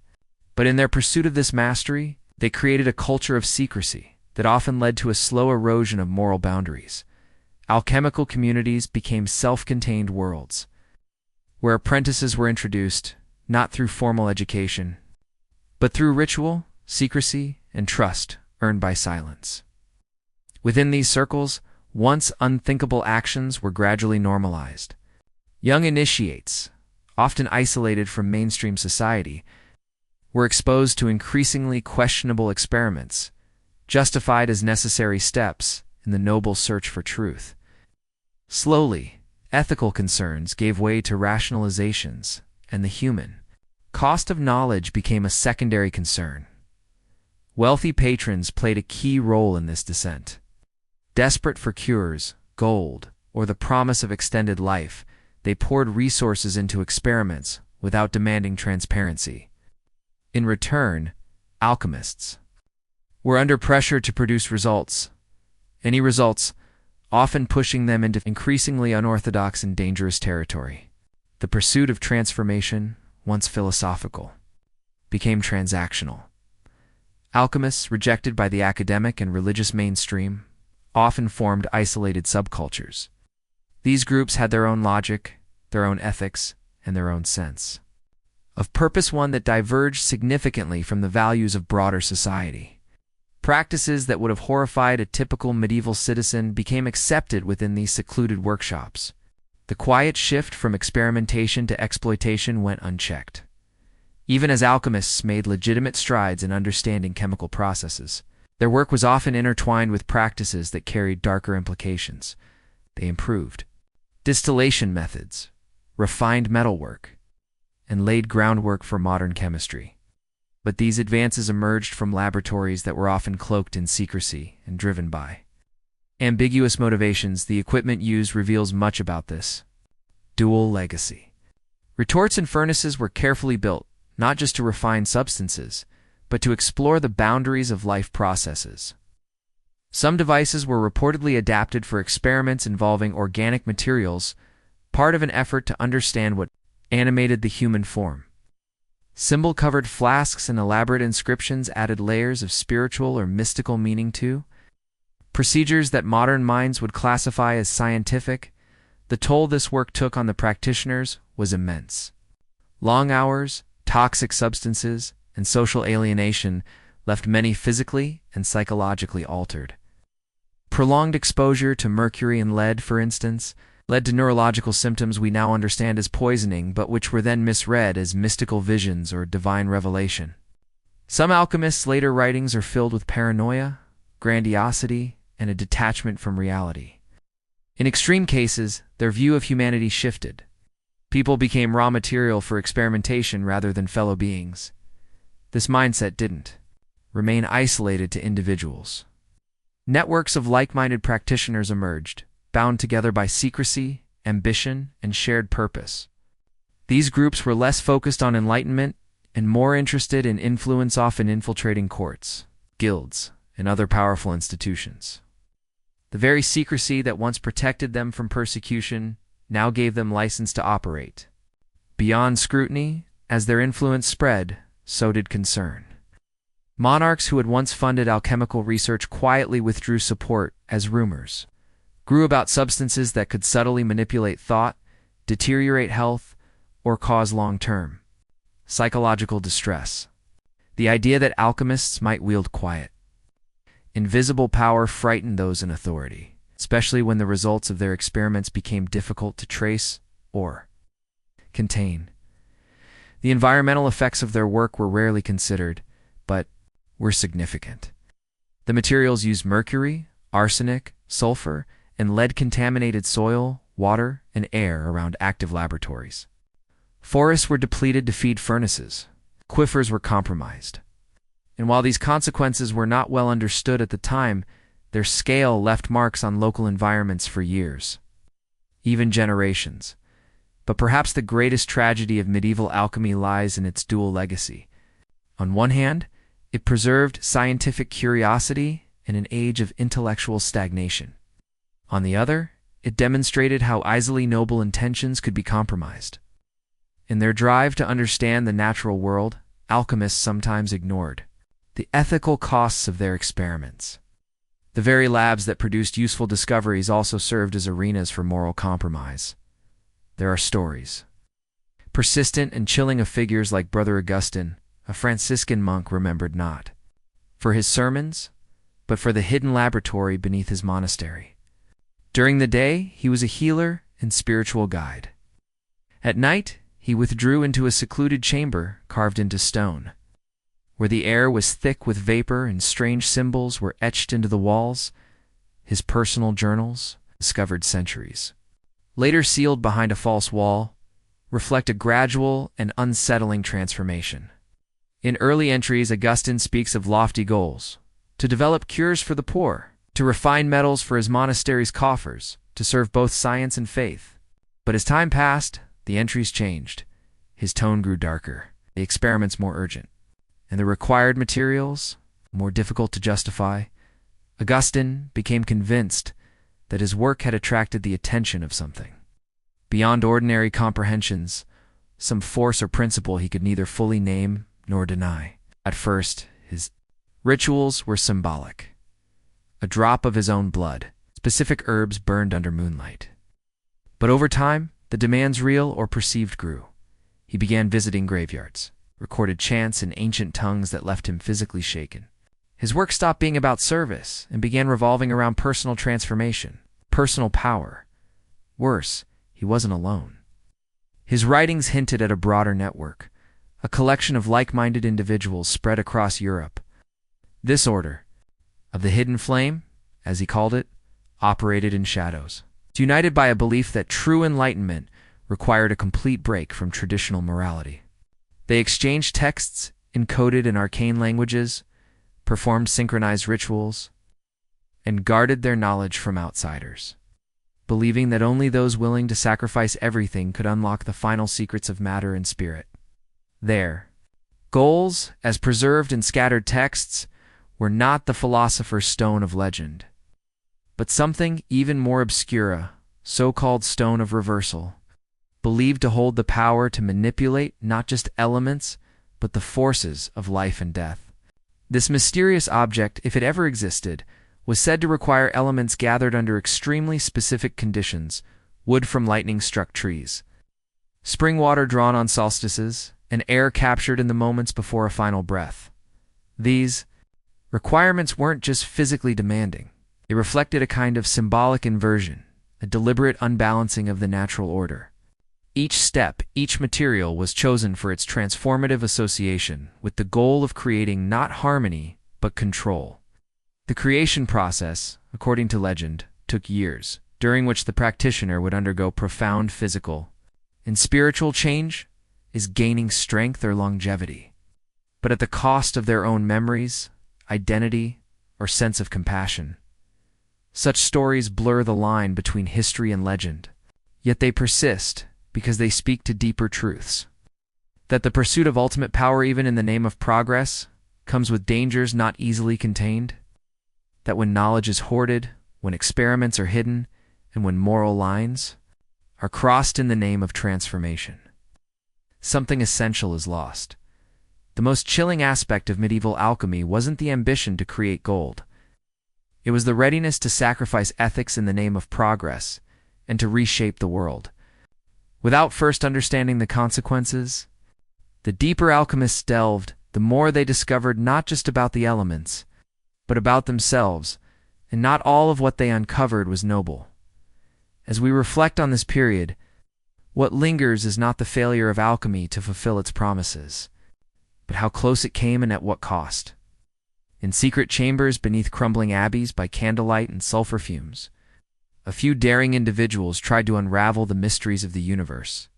But in their pursuit of this mastery, they created a culture of secrecy that often led to a slow erosion of moral boundaries. Alchemical communities became self-contained worlds, where apprentices were introduced not through formal education, but through ritual, secrecy, and trust earned by silence. Within these circles, once unthinkable actions were gradually normalized. Young initiates, often isolated from mainstream society, were exposed to increasingly questionable experiments, justified as necessary steps in the noble search for truth. Slowly, ethical concerns gave way to rationalizations, and the human cost of knowledge became a secondary concern. Wealthy patrons played a key role in this descent. Desperate for cures, gold, or the promise of extended life, they poured resources into experiments without demanding transparency. In return, alchemists were under pressure to produce results, any results, often pushing them into increasingly unorthodox and dangerous territory. The pursuit of transformation, once philosophical, became transactional. Alchemists, rejected by the academic and religious mainstream, often formed isolated subcultures. These groups had their own logic, their own ethics, and their own sense of purpose, one that diverged significantly from the values of broader society. Practices that would have horrified a typical medieval citizen became accepted within these secluded workshops. The quiet shift from experimentation to exploitation went unchecked. Even as alchemists made legitimate strides in understanding chemical processes, their work was often intertwined with practices that carried darker implications. They improved distillation methods, refined metalwork, and laid groundwork for modern chemistry. But these advances emerged from laboratories that were often cloaked in secrecy and driven by ambiguous motivations. The equipment used reveals much about this dual legacy. Retorts and furnaces were carefully built, not just to refine substances, but to explore the boundaries of life processes. Some devices were reportedly adapted for experiments involving organic materials, part of an effort to understand what animated the human form. Symbol-covered flasks and elaborate inscriptions added layers of spiritual or mystical meaning to procedures that modern minds would classify as scientific. The toll this work took on the practitioners was immense. Long hours, toxic substances, and social alienation left many physically and psychologically altered. Prolonged exposure to mercury and lead, for instance, led to neurological symptoms we now understand as poisoning, but which were then misread as mystical visions or divine revelation. Some alchemists' later writings are filled with paranoia, grandiosity, and a detachment from reality. In extreme cases, their view of humanity shifted. People became raw material for experimentation rather than fellow beings. This mindset didn't remain isolated to individuals. Networks of like-minded practitioners emerged, bound together by secrecy, ambition, and shared purpose. These groups were less focused on enlightenment and more interested in influence, often infiltrating courts, guilds, and other powerful institutions. The very secrecy that once protected them from persecution now gave them license to operate. Beyond scrutiny, as their influence spread, so did concern. Monarchs who had once funded alchemical research quietly withdrew support as rumors grew about substances that could subtly manipulate thought, deteriorate health, or cause long-term psychological distress. The idea that alchemists might wield quiet, invisible power frightened those in authority, especially when the results of their experiments became difficult to trace or contain. The environmental effects of their work were rarely considered, but were significant. The materials used mercury, arsenic, sulfur, and lead-contaminated soil, water, and air around active laboratories. Forests were depleted to feed furnaces. Aquifers were compromised. And while these consequences were not well understood at the time, their scale left marks on local environments for years, even generations. But perhaps the greatest tragedy of medieval alchemy lies in its dual legacy. On one hand, it preserved scientific curiosity in an age of intellectual stagnation. On the other, it demonstrated how easily noble intentions could be compromised. In their drive to understand the natural world, alchemists sometimes ignored the ethical costs of their experiments. The very labs that produced useful discoveries also served as arenas for moral compromise. There are stories, persistent and chilling, of figures like Brother Augustine, a Franciscan monk remembered not for his sermons, but for the hidden laboratory beneath his monastery. During the day, he was a healer and spiritual guide. At night, he withdrew into a secluded chamber carved into stone, where the air was thick with vapor and strange symbols were etched into the walls. His personal journals, discovered centuries later sealed behind a false wall, reflect a gradual and unsettling transformation. In early entries, Augustine speaks of lofty goals: to develop cures for the poor, to refine metals for his monastery's coffers, to serve both science and faith. But as time passed, the entries changed. His tone grew darker, the experiments more urgent, and the required materials more difficult to justify. Augustine became convinced that his work had attracted the attention of something beyond ordinary comprehensions, some force or principle he could neither fully name nor deny. At first, his rituals were symbolic: a drop of his own blood, specific herbs burned under moonlight, But over time, the demands, real or perceived, grew. He began visiting graveyards, recorded chants in ancient tongues that left him physically shaken. His work stopped being about service and began revolving around personal transformation, personal power. Worse, he wasn't alone. His writings hinted at a broader network, a collection of like-minded individuals spread across Europe. This order, of the hidden flame, as he called it, operated in shadows, united by a belief that true enlightenment required a complete break from traditional morality. They exchanged texts encoded in arcane languages, performed synchronized rituals, and guarded their knowledge from outsiders, believing that only those willing to sacrifice everything could unlock the final secrets of matter and spirit. Their goals, as preserved in scattered texts, were not the philosopher's stone of legend, but something even more obscure, so-called stone of reversal, believed to hold the power to manipulate not just elements, but the forces of life and death. This mysterious object, if it ever existed, was said to require elements gathered under extremely specific conditions, wood from lightning-struck trees, spring water drawn on solstices, and air captured in the moments before a final breath. These requirements weren't just physically demanding. They reflected a kind of symbolic inversion, a deliberate unbalancing of the natural order. Each step, each material was chosen for its transformative association with the goal of creating not harmony, but control. The creation process, according to legend, took years, during which the practitioner would undergo profound physical and spiritual change, is gaining strength or longevity, but at the cost of their own memories, identity, or sense of compassion. Such stories blur the line between history and legend, yet they persist because they speak to deeper truths. That the pursuit of ultimate power, even in the name of progress, comes with dangers not easily contained. That when knowledge is hoarded, when experiments are hidden, and when moral lines are crossed in the name of transformation, something essential is lost. The most chilling aspect of medieval alchemy wasn't the ambition to create gold. It was the readiness to sacrifice ethics in the name of progress and to reshape the world, without first understanding the consequences. The deeper alchemists delved, the more they discovered not just about the elements, but about themselves, and not all of what they uncovered was noble. As we reflect on this period, what lingers is not the failure of alchemy to fulfill its promises, but how close it came and at what cost. In secret chambers beneath crumbling abbeys by candlelight and sulfur fumes, a few daring individuals tried to unravel the mysteries of the universe.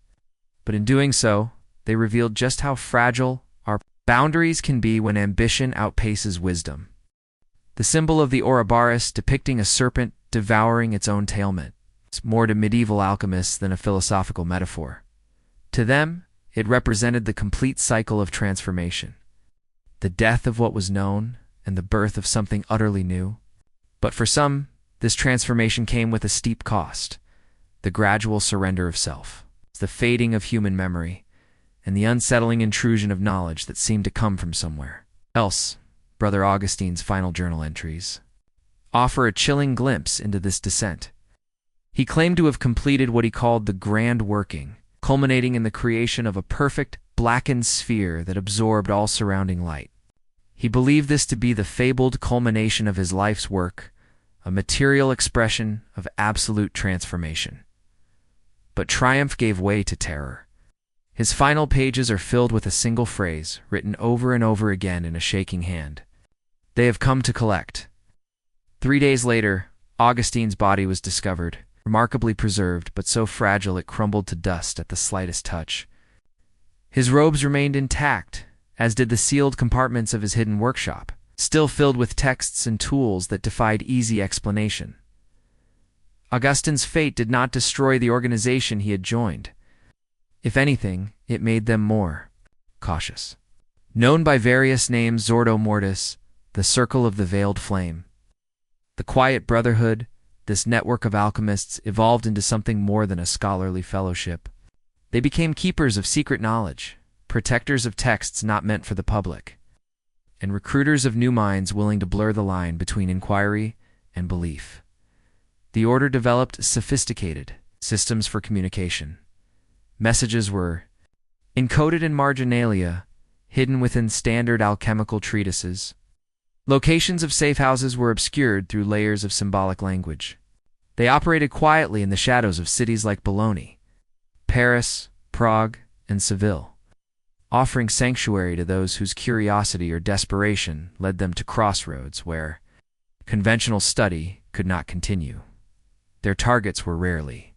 But in doing so, they revealed just how fragile our boundaries can be when ambition outpaces wisdom. The symbol of the Ouroboros depicting a serpent devouring its own tail meant more to medieval alchemists than a philosophical metaphor. To them, it represented the complete cycle of transformation, the death of what was known and the birth of something utterly new. But for some, this transformation came with a steep cost: the gradual surrender of self, the fading of human memory, and the unsettling intrusion of knowledge that seemed to come from somewhere else. Brother Augustine's final journal entries offer a chilling glimpse into this descent. He claimed to have completed what he called the grand working, culminating in the creation of a perfect, blackened sphere that absorbed all surrounding light. He believed this to be the fabled culmination of his life's work, a material expression of absolute transformation. But triumph gave way to terror. His final pages are filled with a single phrase, written over and over again in a shaking hand: "They have come to collect." 3 days later, Augustine's body was discovered, remarkably preserved, but so fragile it crumbled to dust at the slightest touch. His robes remained intact, as did the sealed compartments of his hidden workshop, still filled with texts and tools that defied easy explanation. Augustine's fate did not destroy the organization he had joined. If anything, it made them more cautious. Known by various names: Zordo Mortis, the Circle of the Veiled Flame, the Quiet Brotherhood, this network of alchemists evolved into something more than a scholarly fellowship. They became keepers of secret knowledge, protectors of texts not meant for the public, and recruiters of new minds willing to blur the line between inquiry and belief. The order developed sophisticated, systems for communication. Messages were encoded in marginalia, hidden within standard alchemical treatises. Locations of safe houses were obscured through layers of symbolic language. They operated quietly in the shadows of cities like Bologna, Paris, Prague, and Seville, offering sanctuary to those whose curiosity or desperation led them to crossroads where conventional study could not continue. Their targets were rarely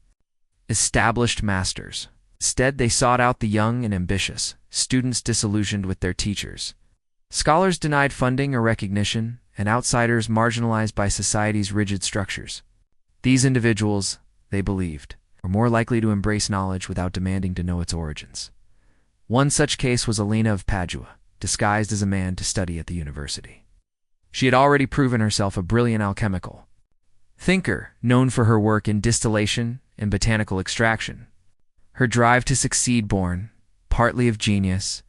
established masters. Instead, they sought out the young and ambitious, students disillusioned with their teachers, scholars denied funding or recognition, and outsiders marginalized by society's rigid structures. These individuals, they believed, were more likely to embrace knowledge without demanding to know its origins. One such case was Elena of Padua, disguised as a man to study at the university. She had already proven herself a brilliant alchemical thinker, known for her work in distillation and botanical extraction. Her drive to succeed, born partly of genius,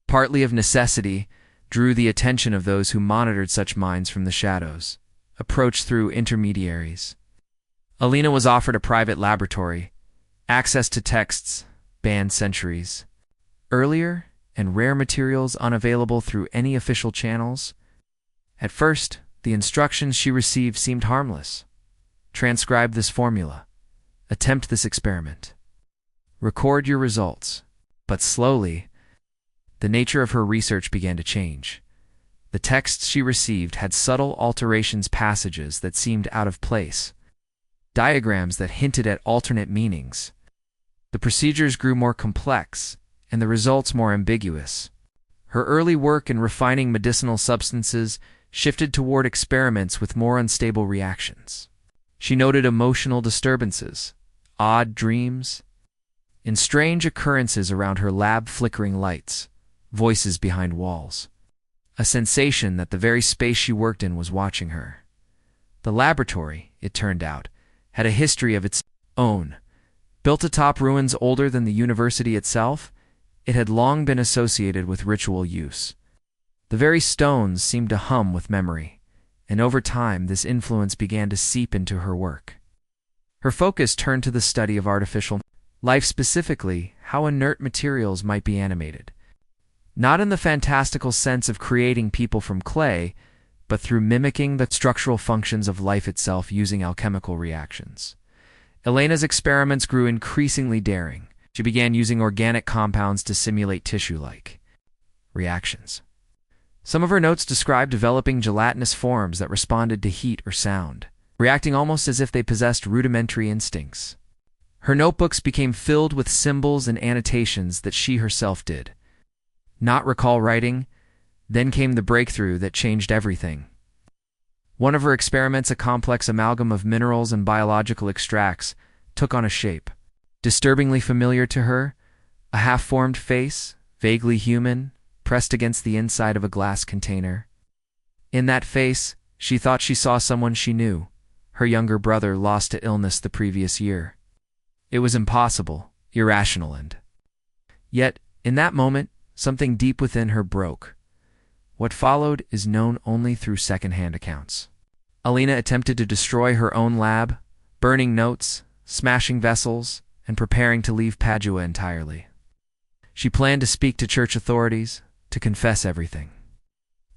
partly of necessity, drew the attention of those who monitored such minds from the shadows, approached through intermediaries. Elena was offered a private laboratory, access to texts banned centuries earlier, and rare materials unavailable through any official channels. At first, the instructions she received seemed harmless. Transcribe this formula. Attempt this experiment. Record your results. But slowly, the nature of her research began to change. The texts she received had subtle alterations, passages that seemed out of place, diagrams that hinted at alternate meanings. The procedures grew more complex, and the results more ambiguous. Her early work in refining medicinal substances shifted toward experiments with more unstable reactions. She noted emotional disturbances, odd dreams, and strange occurrences around her lab, flickering lights, voices behind walls, a sensation that the very space she worked in was watching her. The laboratory, it turned out, had a history of its own. Built atop ruins older than the university itself, it had long been associated with ritual use. The very stones seemed to hum with memory, and over time this influence began to seep into her work. Her focus turned to the study of artificial life, specifically how inert materials might be animated. Not in the fantastical sense of creating people from clay, but through mimicking the structural functions of life itself using alchemical reactions. Elena's experiments grew increasingly daring. She began using organic compounds to simulate tissue-like reactions. Some of her notes described developing gelatinous forms that responded to heat or sound, reacting almost as if they possessed rudimentary instincts. Her notebooks became filled with symbols and annotations that she herself did not recall writing. Then came the breakthrough that changed everything. One of her experiments, a complex amalgam of minerals and biological extracts, took on a shape disturbingly familiar to her, a half-formed face, vaguely human, pressed against the inside of a glass container. In that face, she thought she saw someone she knew, her younger brother lost to illness the previous year. It was impossible, irrational, and yet, in that moment, something deep within her broke. What followed is known only through second-hand accounts. Elena attempted to destroy her own lab, burning notes, smashing vessels, and preparing to leave Padua entirely. She planned to speak to church authorities, to confess everything.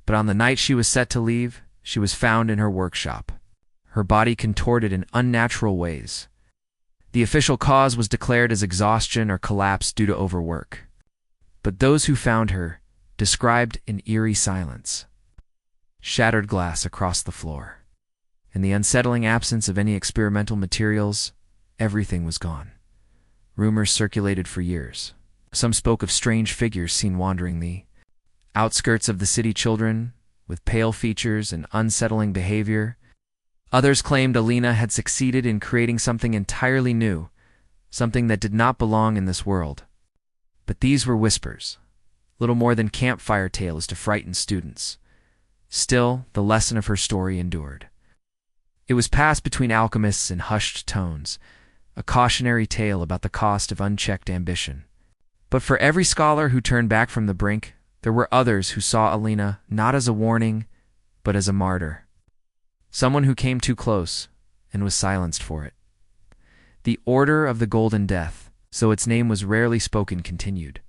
But on the night she was set to leave, she was found in her workshop, her body contorted in unnatural ways. The official cause was declared as exhaustion or collapse due to overwork. But those who found her described an eerie silence, shattered glass across the floor. In the unsettling absence of any experimental materials, everything was gone. Rumors circulated for years. Some spoke of strange figures seen wandering the outskirts of the city, children with pale features and unsettling behavior. Others claimed Elena had succeeded in creating something entirely new, something that did not belong in this world. But these were whispers, little more than campfire tales to frighten students. Still, the lesson of her story endured. It was passed between alchemists in hushed tones, a cautionary tale about the cost of unchecked ambition. But for every scholar who turned back from the brink, there were others who saw Elena not as a warning, but as a martyr. Someone who came too close and was silenced for it. The Order of the Golden Death, so its name was rarely spoken, continued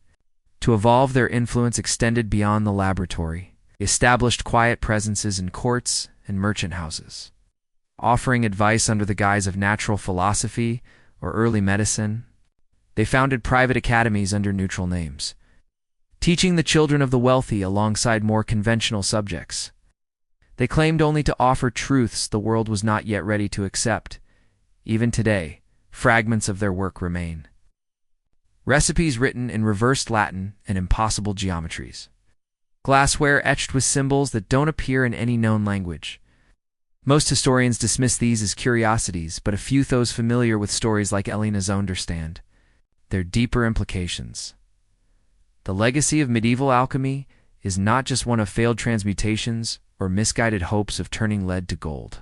to evolve. Their influence extended beyond the laboratory, established quiet presences in courts and merchant houses, offering advice under the guise of natural philosophy or early medicine. They founded private academies under neutral names, teaching the children of the wealthy alongside more conventional subjects. They claimed only to offer truths the world was not yet ready to accept. Even today, fragments of their work remain. Recipes written in reversed Latin and impossible geometries. Glassware etched with symbols that don't appear in any known language. Most historians dismiss these as curiosities, but a few those familiar with stories like Elena's understand their deeper implications. The legacy of medieval alchemy is not just one of failed transmutations or misguided hopes of turning lead to gold.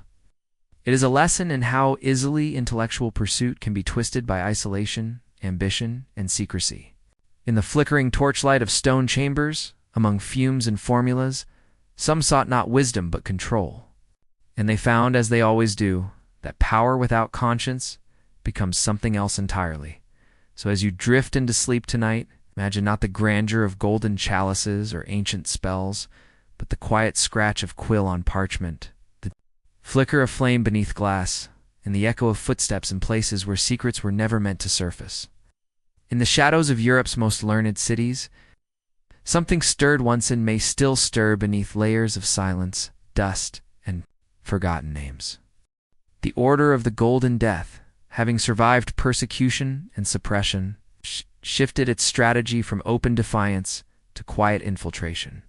It is a lesson in how easily intellectual pursuit can be twisted by isolation, ambition, and secrecy. In the flickering torchlight of stone chambers, among fumes and formulas, some sought not wisdom but control. And they found, as they always do, that power without conscience becomes something else entirely. So as you drift into sleep tonight, imagine not the grandeur of golden chalices or ancient spells, but the quiet scratch of quill on parchment, the flicker of flame beneath glass, and the echo of footsteps in places where secrets were never meant to surface. In the shadows of Europe's most learned cities, something stirred once and may still stir beneath layers of silence, dust, and forgotten names. The Order of the Golden Death, having survived persecution and suppression, shifted its strategy from open defiance to quiet infiltration.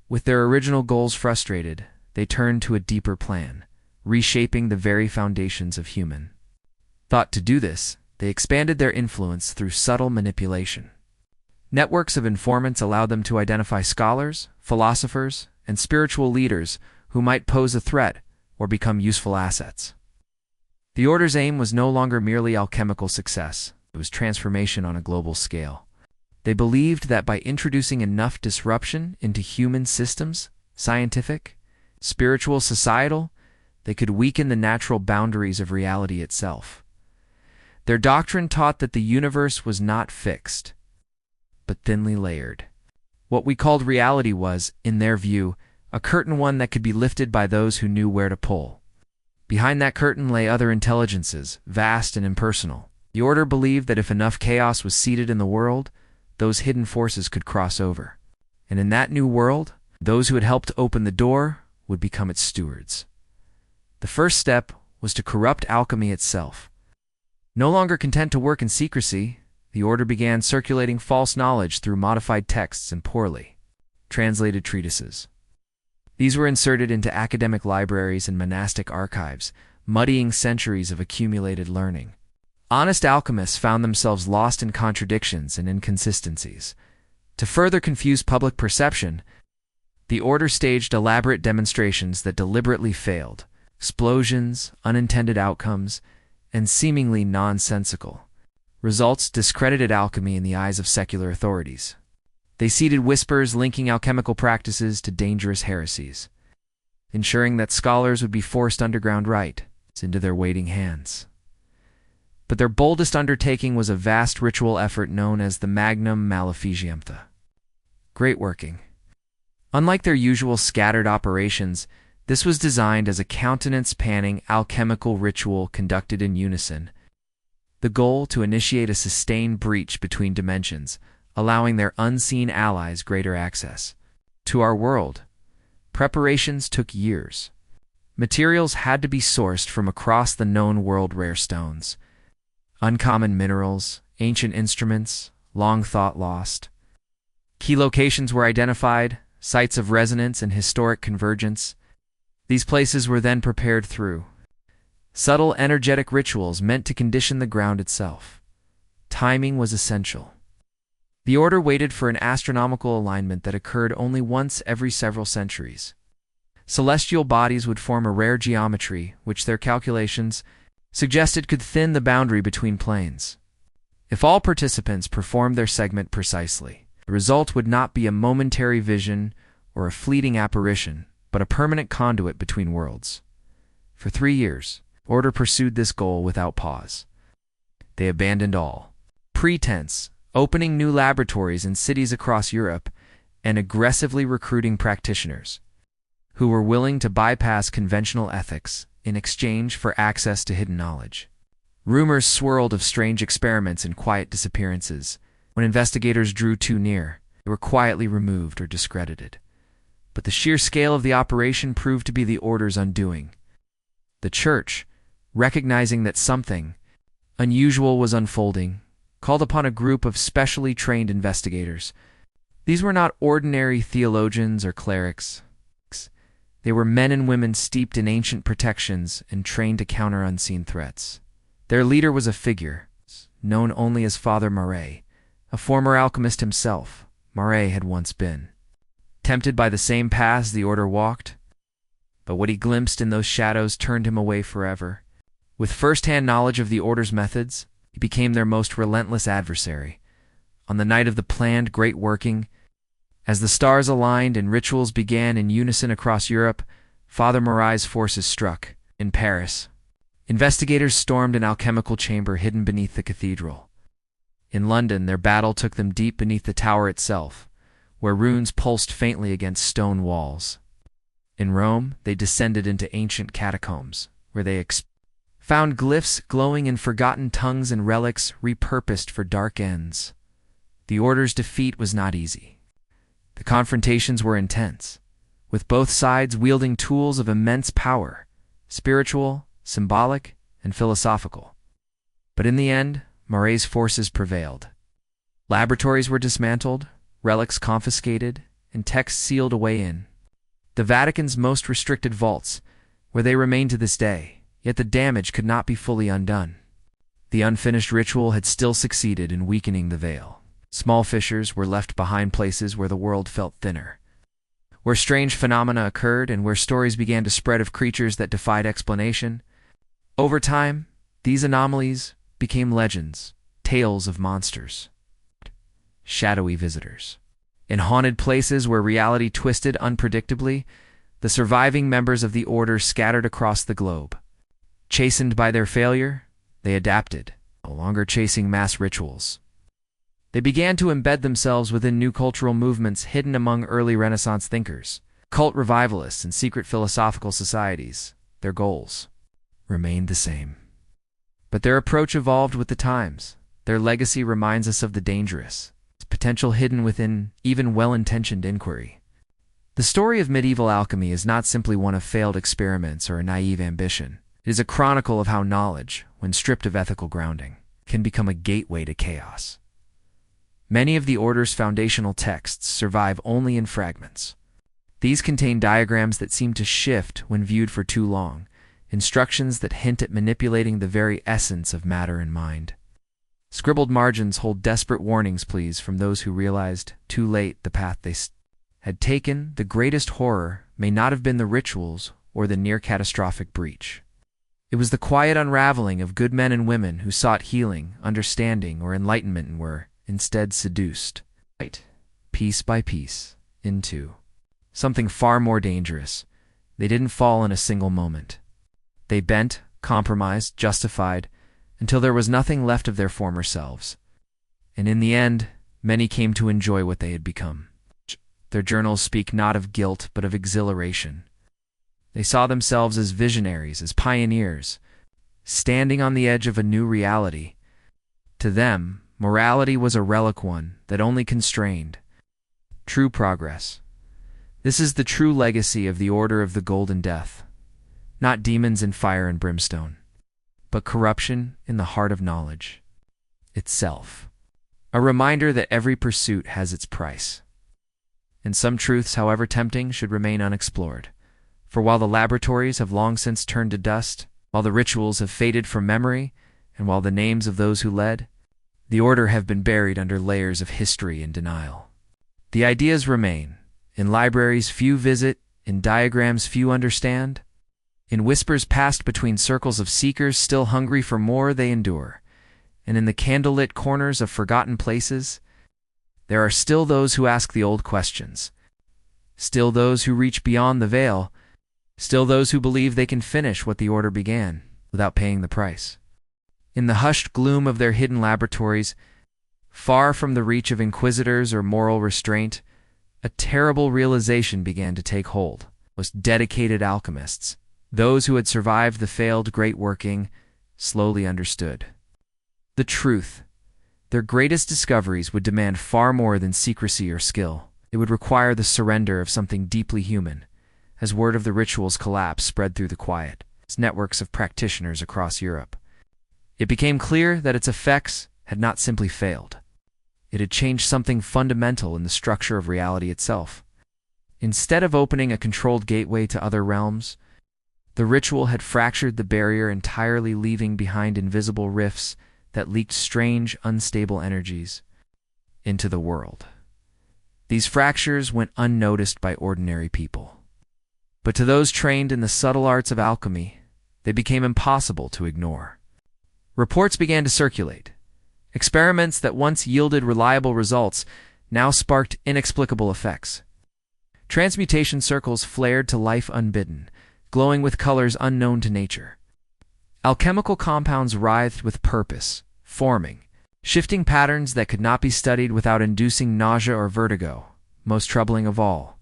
With their original goals frustrated, they turned to a deeper plan, reshaping the very foundations of human thought. To do this, they expanded their influence through subtle manipulation. Networks of informants allowed them to identify scholars, philosophers, and spiritual leaders who might pose a threat or become useful assets. The Order's aim was no longer merely alchemical success, it was transformation on a global scale. They believed that by introducing enough disruption into human systems, scientific, spiritual, societal, they could weaken the natural boundaries of reality itself. Their doctrine taught that the universe was not fixed, but thinly layered. What we called reality was, in their view, a curtain, one that could be lifted by those who knew where to pull. Behind that curtain lay other intelligences, vast and impersonal. The Order believed that if enough chaos was seated in the world, those hidden forces could cross over. And in that new world, those who had helped open the door would become its stewards. The first step was to corrupt alchemy itself. No longer content to work in secrecy, the Order began circulating false knowledge through modified texts and poorly translated treatises. These were inserted into academic libraries and monastic archives, muddying centuries of accumulated learning. Honest alchemists found themselves lost in contradictions and inconsistencies. To further confuse public perception, the Order staged elaborate demonstrations that deliberately failed. Explosions, unintended outcomes, and seemingly nonsensical results discredited alchemy in the eyes of secular authorities. They seeded whispers linking alchemical practices to dangerous heresies, ensuring that scholars would be forced underground rites into their waiting hands. But their boldest undertaking was a vast ritual effort known as the Magnum Maleficium. Great working. Unlike their usual scattered operations, this was designed as a countenance-panning alchemical ritual conducted in unison. The goal to initiate a sustained breach between dimensions, allowing their unseen allies greater access to our world. Preparations took years. Materials had to be sourced from across the known world: rare stones, uncommon minerals, ancient instruments, long thought lost. Key locations were identified, sites of resonance and historic convergence. These places were then prepared through subtle energetic rituals meant to condition the ground itself. Timing was essential. The Order waited for an astronomical alignment that occurred only once every several centuries. Celestial bodies would form a rare geometry, which their calculations suggested could thin the boundary between planes. If all participants performed their segment precisely, the result would not be a momentary vision or a fleeting apparition, but a permanent conduit between worlds. For 3 years, Order pursued this goal without pause. They abandoned all pretense, opening new laboratories in cities across Europe, and aggressively recruiting practitioners who were willing to bypass conventional ethics in exchange for access to hidden knowledge. Rumors swirled of strange experiments and quiet disappearances. When investigators drew too near, they were quietly removed or discredited. But the sheer scale of the operation proved to be the order's undoing. The Church, recognizing that something unusual was unfolding, called upon a group of specially trained investigators. These were not ordinary theologians or clerics. They were men and women steeped in ancient protections and trained to counter unseen threats. Their leader was a figure known only as Father Marais, a former alchemist himself. Marais had once been tempted by the same paths the order walked, but what he glimpsed in those shadows turned him away forever. With first-hand knowledge of the order's methods, he became their most relentless adversary. On the night of the planned Great Working, as the stars aligned and rituals began in unison across Europe, Father Marais' forces struck. In Paris, investigators stormed an alchemical chamber hidden beneath the cathedral. In London, their battle took them deep beneath the tower itself, where runes pulsed faintly against stone walls. In Rome, they descended into ancient catacombs, where they found glyphs glowing in forgotten tongues and relics repurposed for dark ends. The order's defeat was not easy. The confrontations were intense, with both sides wielding tools of immense power, spiritual, symbolic, and philosophical. But in the end, Marais' forces prevailed. Laboratories were dismantled, relics confiscated, and texts sealed away in the Vatican's most restricted vaults, where they remain to this day, yet the damage could not be fully undone. The unfinished ritual had still succeeded in weakening the veil. Small fissures were left behind, places where the world felt thinner, where strange phenomena occurred and where stories began to spread of creatures that defied explanation. Over time, these anomalies became legends, tales of monsters, shadowy visitors. In haunted places where reality twisted unpredictably, the surviving members of the order scattered across the globe. Chastened by their failure, they adapted, no longer chasing mass rituals. They began to embed themselves within new cultural movements hidden among early Renaissance thinkers, cult revivalists, and secret philosophical societies. Their goals remained the same, but their approach evolved with the times. Their legacy reminds us of the dangerous potential hidden within even well-intentioned inquiry. The story of medieval alchemy is not simply one of failed experiments or a naive ambition. It is a chronicle of how knowledge, when stripped of ethical grounding, can become a gateway to chaos. Many of the order's foundational texts survive only in fragments. These contain diagrams that seem to shift when viewed for too long, instructions that hint at manipulating the very essence of matter and mind. Scribbled margins hold desperate warnings, please, from those who realized, too late, the path they had taken. The greatest horror may not have been the rituals or the near-catastrophic breach. It was the quiet unraveling of good men and women who sought healing, understanding, or enlightenment and were instead seduced, piece by piece, into something far more dangerous. They didn't fall in a single moment. They bent, compromised, justified, until there was nothing left of their former selves. And in the end, many came to enjoy what they had become. Their journals speak not of guilt, but of exhilaration. They saw themselves as visionaries, as pioneers, standing on the edge of a new reality. To them, morality was a relic, one that only constrained true progress. This is the true legacy of the Order of the Golden Death. Not demons in fire and brimstone, but corruption in the heart of knowledge itself. A reminder that every pursuit has its price. And some truths, however tempting, should remain unexplored. For while the laboratories have long since turned to dust, while the rituals have faded from memory, and while the names of those who led the order have been buried under layers of history and denial, the ideas remain. In libraries few visit, in diagrams few understand, in whispers passed between circles of seekers still hungry for more they endure, and in the candlelit corners of forgotten places, there are still those who ask the old questions, still those who reach beyond the veil, still those who believe they can finish what the order began without paying the price. In the hushed gloom of their hidden laboratories, far from the reach of inquisitors or moral restraint, a terrible realization began to take hold. Most dedicated alchemists, those who had survived the failed great working, slowly understood the truth. Their greatest discoveries would demand far more than secrecy or skill. It would require the surrender of something deeply human. As word of the ritual's collapse spread through the quiet networks of practitioners across Europe, it became clear that its effects had not simply failed. It had changed something fundamental in the structure of reality itself. Instead of opening a controlled gateway to other realms, the ritual had fractured the barrier entirely, leaving behind invisible rifts that leaked strange, unstable energies into the world. These fractures went unnoticed by ordinary people. But to those trained in the subtle arts of alchemy, they became impossible to ignore. Reports began to circulate. Experiments that once yielded reliable results now sparked inexplicable effects. Transmutation circles flared to life unbidden, glowing with colors unknown to nature. Alchemical compounds writhed with purpose, forming, shifting patterns that could not be studied without inducing nausea or vertigo. Most troubling of all,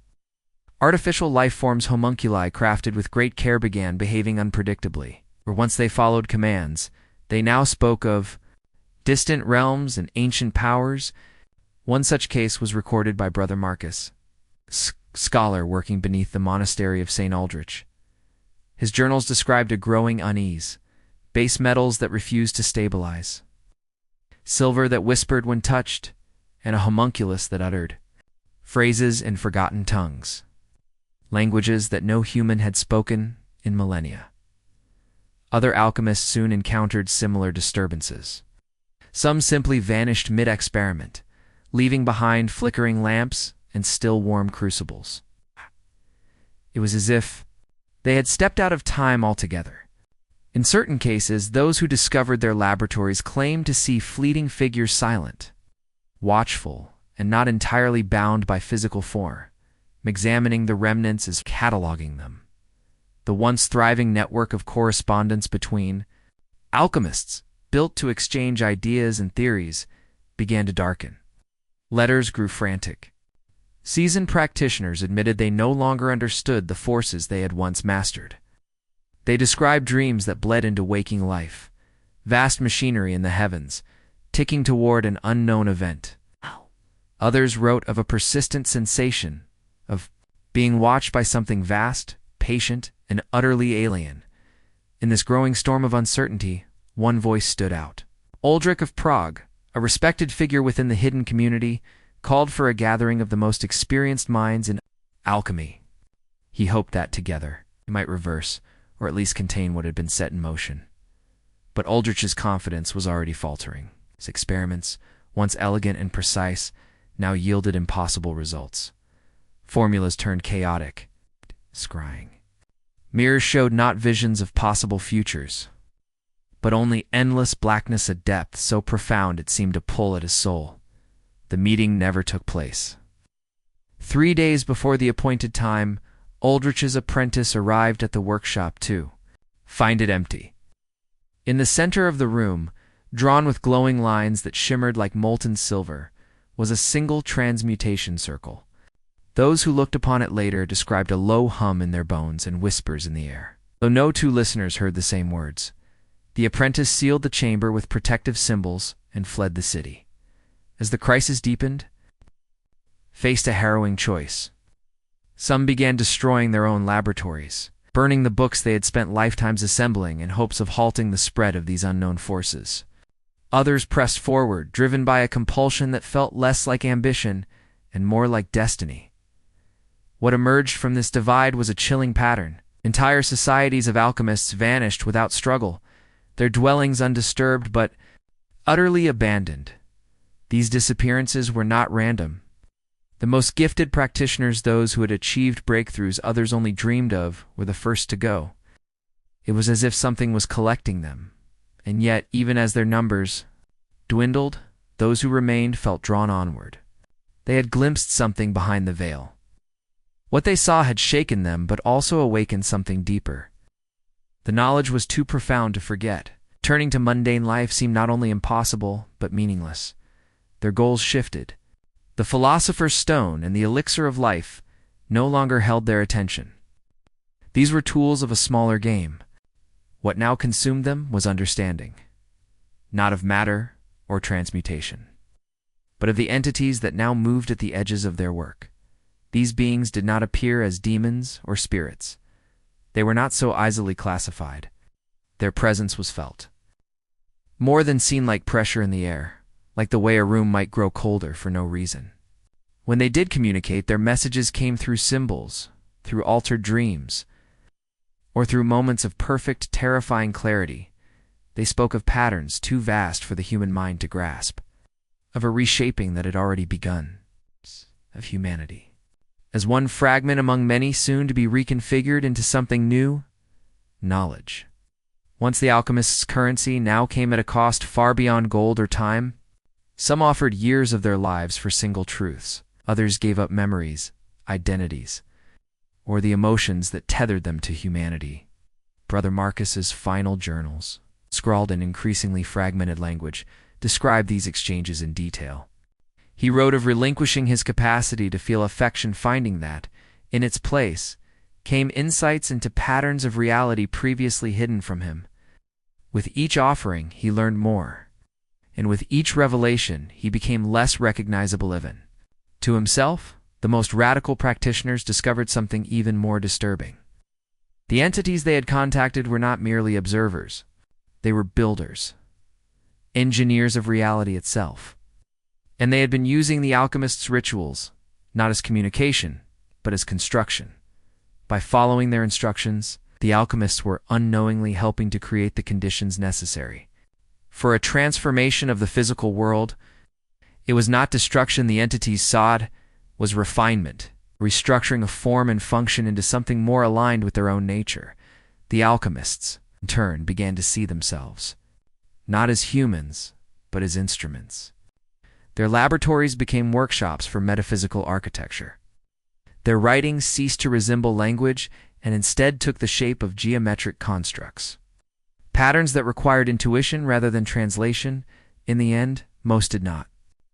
artificial life forms, homunculi crafted with great care, began behaving unpredictably. Where once they followed commands, they now spoke of distant realms and ancient powers. One such case was recorded by Brother Marcus, scholar working beneath the monastery of St. Aldrich. His journals described a growing unease, base metals that refused to stabilize, silver that whispered when touched, and a homunculus that uttered phrases in forgotten tongues, languages that no human had spoken in millennia. Other alchemists soon encountered similar disturbances. Some simply vanished mid-experiment, leaving behind flickering lamps and still warm crucibles. It was as if they had stepped out of time altogether. In certain cases, those who discovered their laboratories claimed to see fleeting figures, silent, watchful, and not entirely bound by physical form, examining the remnants as cataloging them. The once thriving network of correspondence between alchemists, built to exchange ideas and theories, began to darken. Letters grew frantic. Seasoned practitioners admitted they no longer understood the forces they had once mastered. They described dreams that bled into waking life, vast machinery in the heavens, ticking toward an unknown event. Others wrote of a persistent sensation of being watched by something vast, patient, and utterly alien. In this growing storm of uncertainty, one voice stood out. Uldrich of Prague, a respected figure within the hidden community, called for a gathering of the most experienced minds in alchemy. He hoped that together it might reverse, or at least contain what had been set in motion. But Uldrich's confidence was already faltering. His experiments, once elegant and precise, now yielded impossible results. Formulas turned chaotic, scrying. Mirrors showed not visions of possible futures, but only endless blackness, a depth so profound it seemed to pull at his soul. The meeting never took place. 3 days before the appointed time, Uldrich's apprentice arrived at the workshop to find it empty. In the center of the room, drawn with glowing lines that shimmered like molten silver, was a single transmutation circle. Those who looked upon it later described a low hum in their bones and whispers in the air. Though no two listeners heard the same words, the apprentice sealed the chamber with protective symbols and fled the city. As the crisis deepened, faced a harrowing choice. Some began destroying their own laboratories, burning the books they had spent lifetimes assembling in hopes of halting the spread of these unknown forces. Others pressed forward, driven by a compulsion that felt less like ambition and more like destiny. What emerged from this divide was a chilling pattern. Entire societies of alchemists vanished without struggle, their dwellings undisturbed but utterly abandoned. These disappearances were not random. The most gifted practitioners, those who had achieved breakthroughs others only dreamed of, were the first to go. It was as if something was collecting them, and yet, even as their numbers dwindled, those who remained felt drawn onward. They had glimpsed something behind the veil. What they saw had shaken them, but also awakened something deeper. The knowledge was too profound to forget, Returning to mundane life seemed not only impossible, but meaningless. Their goals shifted. The philosopher's stone and the elixir of life no longer held their attention. These were tools of a smaller game. What now consumed them was understanding, not of matter or transmutation, but of the entities that now moved at the edges of their work. These beings did not appear as demons or spirits. They were not so easily classified. Their presence was felt. More than seen, like pressure in the air, like the way a room might grow colder for no reason. When they did communicate, their messages came through symbols, through altered dreams, or through moments of perfect, terrifying clarity. They spoke of patterns too vast for the human mind to grasp, of a reshaping that had already begun, of humanity, as one fragment among many soon to be reconfigured into something new: knowledge. Once the alchemist's currency now came at a cost far beyond gold or time. Some offered years of their lives for single truths. Others gave up memories, identities, or the emotions that tethered them to humanity. Brother Marcus's final journals, scrawled in increasingly fragmented language, describe these exchanges in detail. He wrote of relinquishing his capacity to feel affection, finding that, in its place, came insights into patterns of reality previously hidden from him. With each offering, he learned more, and with each revelation, he became less recognizable even. To himself, the most radical practitioners discovered something even more disturbing. The entities they had contacted were not merely observers. They were builders, engineers of reality itself. And they had been using the alchemist's rituals, not as communication, but as construction. By following their instructions, the alchemists were unknowingly helping to create the conditions necessary for a transformation of the physical world. It was not destruction the entities sought, was refinement, restructuring a form and function into something more aligned with their own nature. The alchemists, in turn, began to see themselves, not as humans, but as instruments. Their laboratories became workshops for metaphysical architecture. Their writings ceased to resemble language and instead took the shape of geometric constructs. Patterns that required intuition rather than translation. In the end, most did not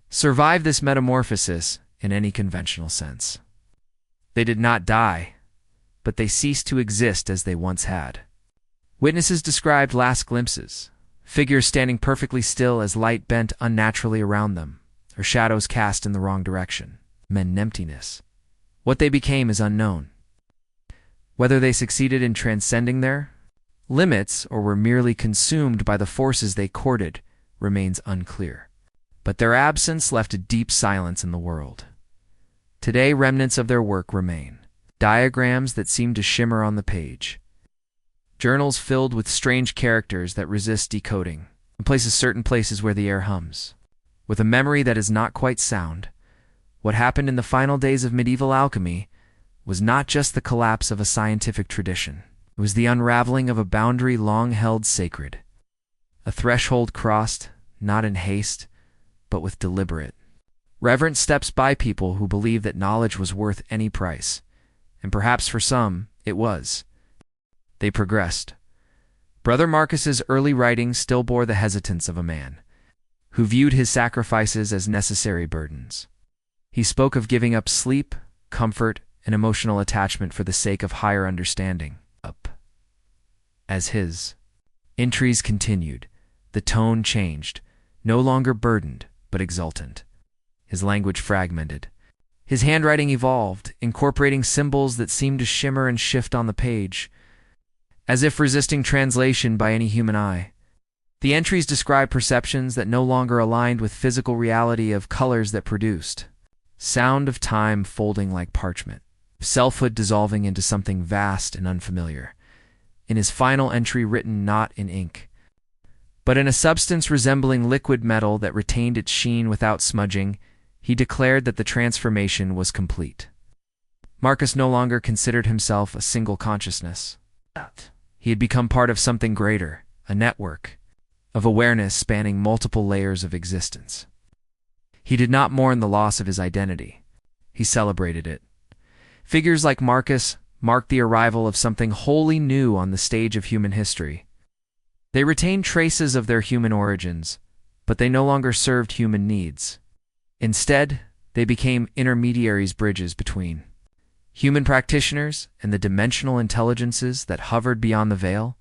survive this metamorphosis in any conventional sense. They did not die, but they ceased to exist as they once had. Witnesses described last glimpses, figures standing perfectly still as light bent unnaturally around them, or shadows cast in the wrong direction, meant emptiness. What they became is unknown. Whether they succeeded in transcending their limits or were merely consumed by the forces they courted remains unclear. But their absence left a deep silence in the world. Today, remnants of their work remain, diagrams that seem to shimmer on the page, journals filled with strange characters that resist decoding, and certain places where the air hums. With a memory that is not quite sound, what happened in the final days of medieval alchemy was not just the collapse of a scientific tradition. It was the unraveling of a boundary long held sacred, a threshold crossed, not in haste, but with deliberate, reverent steps by people who believed that knowledge was worth any price, and perhaps for some, it was. They progressed. Brother Marcus's early writings still bore the hesitance of a man who viewed his sacrifices as necessary burdens. He spoke of giving up sleep, comfort, and emotional attachment for the sake of higher understanding. As his entries continued, the tone changed, no longer burdened, but exultant. His language fragmented. His handwriting evolved, incorporating symbols that seemed to shimmer and shift on the page, as if resisting translation by any human eye. The entries described perceptions that no longer aligned with physical reality, of colors that produced sound, of time folding like parchment, selfhood dissolving into something vast and unfamiliar. In his final entry, written not in ink, but in a substance resembling liquid metal that retained its sheen without smudging, he declared that the transformation was complete. Marcus no longer considered himself a single consciousness. He had become part of something greater, a network of awareness spanning multiple layers of existence. He did not mourn the loss of his identity. He celebrated it. Figures like Marcus marked the arrival of something wholly new on the stage of human history. They retained traces of their human origins, but they no longer served human needs. Instead, they became intermediaries, bridges between human practitioners and the dimensional intelligences that hovered beyond the veil.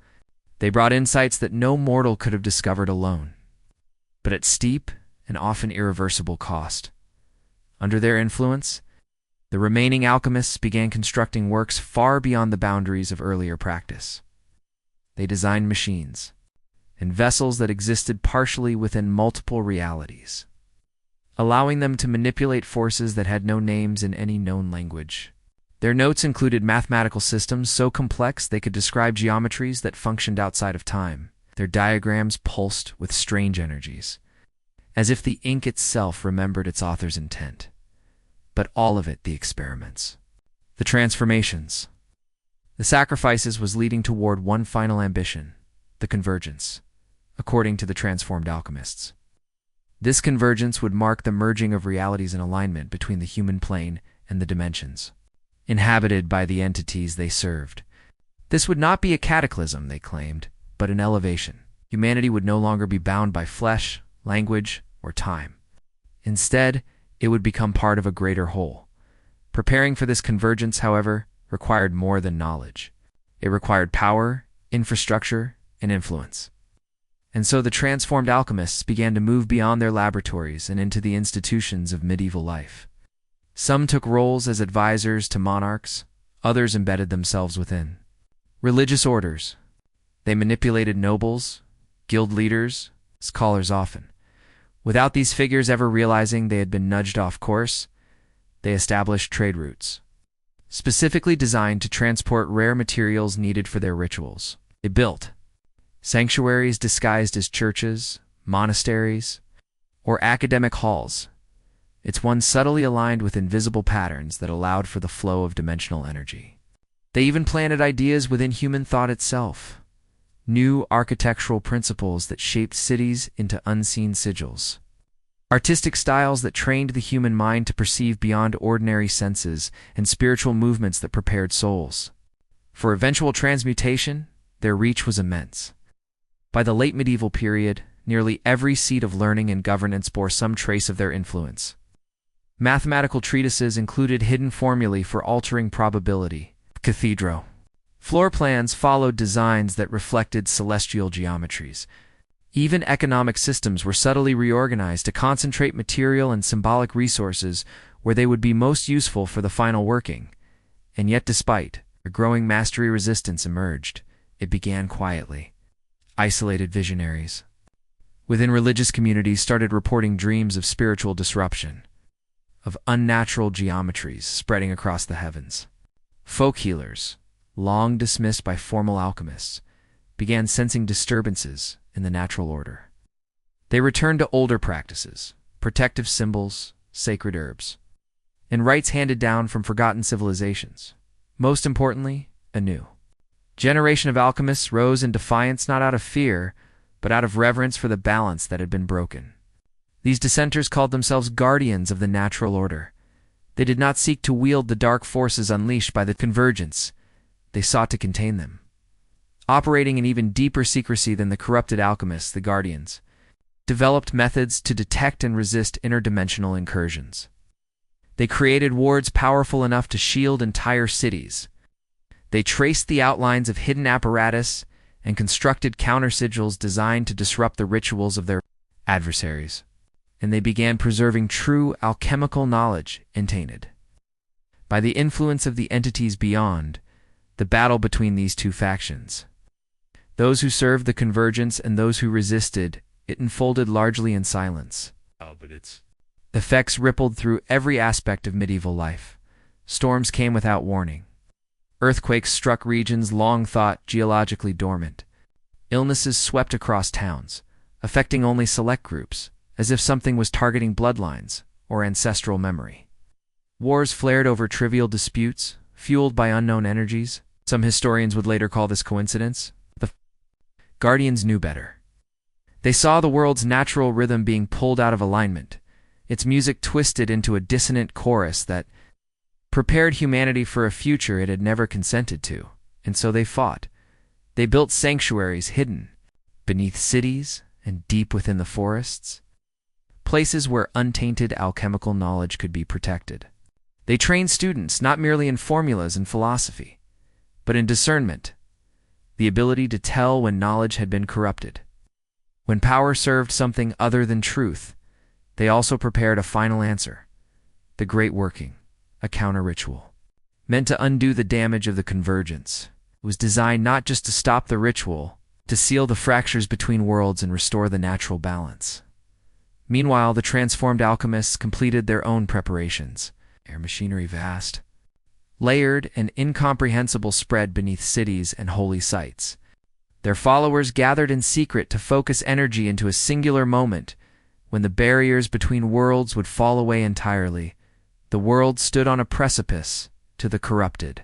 They brought insights that no mortal could have discovered alone, but at steep and often irreversible cost. Under their influence, the remaining alchemists began constructing works far beyond the boundaries of earlier practice. They designed machines and vessels that existed partially within multiple realities, allowing them to manipulate forces that had no names in any known language. Their notes included mathematical systems so complex they could describe geometries that functioned outside of time. Their diagrams pulsed with strange energies, as if the ink itself remembered its author's intent. But all of it the experiments, the transformations, the sacrifices was leading toward one final ambition, the convergence, according to the transformed alchemists. This convergence would mark the merging of realities in alignment between the human plane and the dimensions, inhabited by the entities they served. This would not be a cataclysm, they claimed, but an elevation. Humanity would no longer be bound by flesh, language, or time. Instead, it would become part of a greater whole. Preparing for this convergence, however, required more than knowledge. It required power, infrastructure, and influence. And so the transformed alchemists began to move beyond their laboratories and into the institutions of medieval life. Some took roles as advisors to monarchs, others embedded themselves within religious orders. They manipulated nobles, guild leaders, scholars often. Without these figures ever realizing they had been nudged off course, they established trade routes, specifically designed to transport rare materials needed for their rituals. They built sanctuaries disguised as churches, monasteries, or academic halls. It's one subtly aligned with invisible patterns that allowed for the flow of dimensional energy. They even planted ideas within human thought itself, new architectural principles that shaped cities into unseen sigils, artistic styles that trained the human mind to perceive beyond ordinary senses, and spiritual movements that prepared souls for eventual transmutation. Their reach was immense. By the late medieval period, nearly every seat of learning and governance bore some trace of their influence. Mathematical treatises included hidden formulae for altering probability. Cathedral floor plans followed designs that reflected celestial geometries. Even economic systems were subtly reorganized to concentrate material and symbolic resources where they would be most useful for the final working. And yet, despite a growing mastery, resistance emerged. It began quietly. Isolated visionaries within religious communities started reporting dreams of spiritual disruption, of unnatural geometries spreading across the heavens. Folk healers, long dismissed by formal alchemists, began sensing disturbances in the natural order. They returned to older practices, protective symbols, sacred herbs, and rites handed down from forgotten civilizations. Most importantly, a new generation of alchemists rose in defiance, not out of fear, but out of reverence for the balance that had been broken. These dissenters called themselves guardians of the natural order. They did not seek to wield the dark forces unleashed by the convergence. They sought to contain them. Operating in even deeper secrecy than the corrupted alchemists, the guardians developed methods to detect and resist interdimensional incursions. They created wards powerful enough to shield entire cities. They traced the outlines of hidden apparatus and constructed counter-sigils designed to disrupt the rituals of their adversaries. And they began preserving true alchemical knowledge untainted. By the influence of the entities beyond, the battle between these two factions, those who served the convergence and those who resisted, it unfolded largely in silence. But its effects rippled through every aspect of medieval life. Storms came without warning. Earthquakes struck regions long thought geologically dormant. Illnesses swept across towns, affecting only select groups, as if something was targeting bloodlines or ancestral memory. Wars flared over trivial disputes, fueled by unknown energies. Some historians would later call this coincidence. The Guardians knew better. They saw the world's natural rhythm being pulled out of alignment, its music twisted into a dissonant chorus that prepared humanity for a future it had never consented to. And so they fought. They built sanctuaries hidden beneath cities and deep within the forests, places where untainted alchemical knowledge could be protected. They trained students not merely in formulas and philosophy, but in discernment, the ability to tell when knowledge had been corrupted. When power served something other than truth, they also prepared a final answer, the Great Working, a counter-ritual. Meant to undo the damage of the convergence, it was designed not just to stop the ritual, to seal the fractures between worlds and restore the natural balance. Meanwhile, the transformed alchemists completed their own preparations. Their machinery vast, layered and incomprehensible, spread beneath cities and holy sites. Their followers gathered in secret to focus energy into a singular moment when the barriers between worlds would fall away entirely. The world stood on a precipice to the corrupted.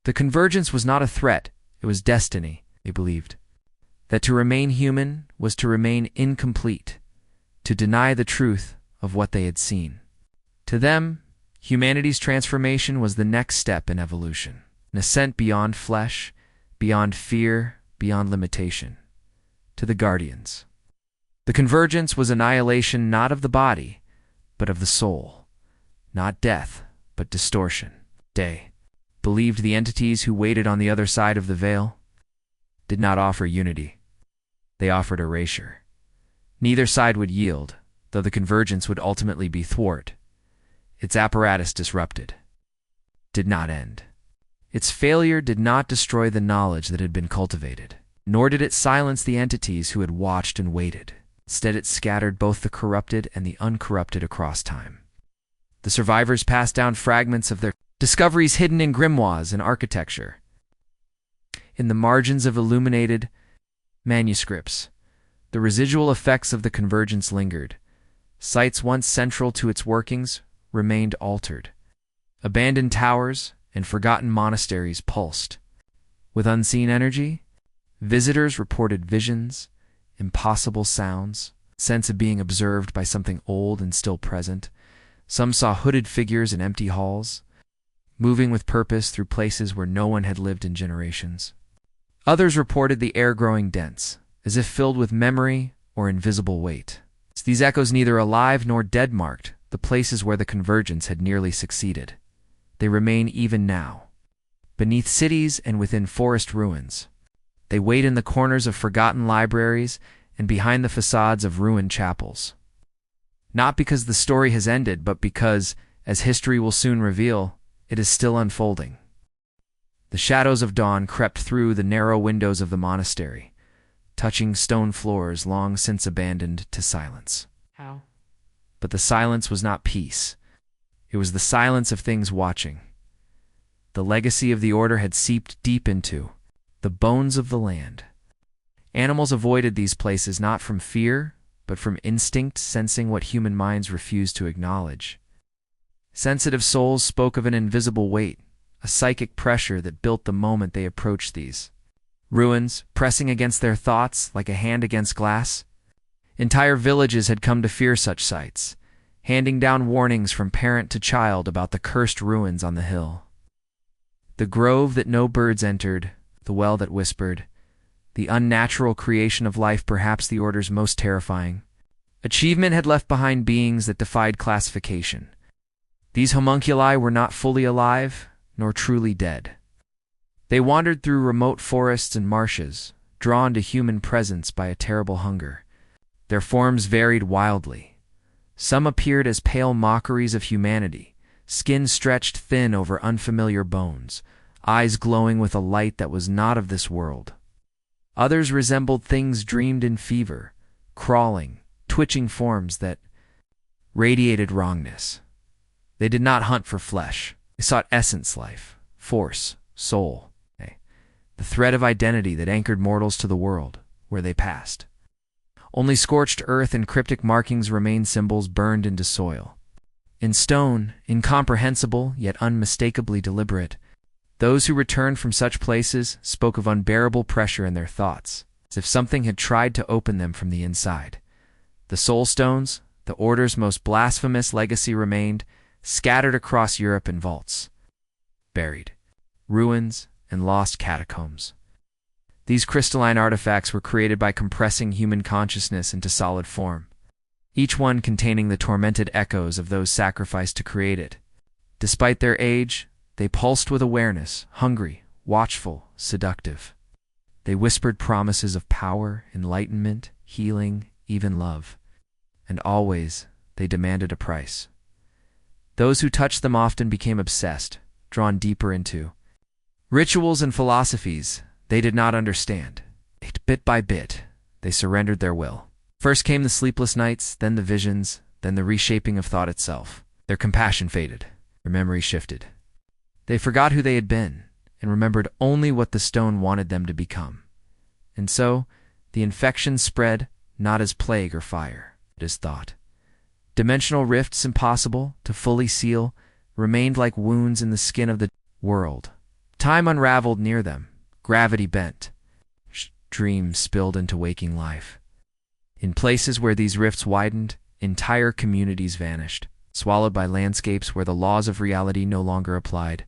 The convergence was not a threat, it was destiny, they believed. That to remain human was to remain incomplete, to deny the truth of what they had seen. To them, humanity's transformation was the next step in evolution, an ascent beyond flesh, beyond fear, beyond limitation. To the guardians, the convergence was annihilation not of the body, but of the soul. Not death, but distortion. They believed the entities who waited on the other side of the veil did not offer unity. They offered erasure. Neither side would yield, though the convergence would ultimately be thwart. Its apparatus disrupted, did not end. Its failure did not destroy the knowledge that had been cultivated, nor did it silence the entities who had watched and waited. Instead, it scattered both the corrupted and the uncorrupted across time. The survivors passed down fragments of their discoveries hidden in grimoires and architecture, in the margins of illuminated manuscripts. The residual effects of the convergence lingered. Sites once central to its workings remained altered. Abandoned towers and forgotten monasteries pulsed. With unseen energy, visitors reported visions, impossible sounds, sense of being observed by something old and still present. Some saw hooded figures in empty halls, moving with purpose through places where no one had lived in generations. Others reported the air growing dense, as if filled with memory or invisible weight. These echoes neither alive nor dead marked the places where the convergence had nearly succeeded. They remain even now, beneath cities and within forest ruins. They wait in the corners of forgotten libraries and behind the facades of ruined chapels. Not because the story has ended, but because, as history will soon reveal, it is still unfolding. The shadows of dawn crept through the narrow windows of the monastery, touching stone floors long since abandoned to silence. How? But the silence was not peace. It was the silence of things watching. The legacy of the order had seeped deep into the bones of the land. Animals avoided these places not from fear, but from instinct, sensing what human minds refused to acknowledge. Sensitive souls spoke of an invisible weight, a psychic pressure that built the moment they approached these ruins, pressing against their thoughts like a hand against glass. Entire villages had come to fear such sights, handing down warnings from parent to child about the cursed ruins on the hill. The grove that no birds entered, the well that whispered, the unnatural creation of life, perhaps the order's most terrifying. Achievement had left behind beings that defied classification. These homunculi were not fully alive, nor truly dead. They wandered through remote forests and marshes, drawn to human presence by a terrible hunger. Their forms varied wildly. Some appeared as pale mockeries of humanity, skin stretched thin over unfamiliar bones, eyes glowing with a light that was not of this world. Others resembled things dreamed in fever, crawling, twitching forms that radiated wrongness. They did not hunt for flesh. They sought essence life, force, soul, the thread of identity that anchored mortals to the world where they passed. Only scorched earth and cryptic markings remained, symbols burned into soil. In stone, incomprehensible yet unmistakably deliberate, those who returned from such places spoke of unbearable pressure in their thoughts, as if something had tried to open them from the inside. The soul stones, the order's most blasphemous legacy, remained, scattered across Europe in vaults, buried, ruins, and lost catacombs. These crystalline artifacts were created by compressing human consciousness into solid form, each one containing the tormented echoes of those sacrificed to create it. Despite their age, they pulsed with awareness, hungry, watchful, seductive. They whispered promises of power, enlightenment, healing, even love. And always, they demanded a price. Those who touched them often became obsessed, drawn deeper into rituals and philosophies they did not understand. Bit by bit, they surrendered their will. First came the sleepless nights, then the visions, then the reshaping of thought itself. Their compassion faded, their memory shifted. They forgot who they had been, and remembered only what the stone wanted them to become. And so, the infection spread not as plague or fire, but as thought. Dimensional rifts impossible to fully seal remained like wounds in the skin of the world. Time unraveled near them, gravity bent. Dreams spilled into waking life. In places where these rifts widened, entire communities vanished, swallowed by landscapes where the laws of reality no longer applied.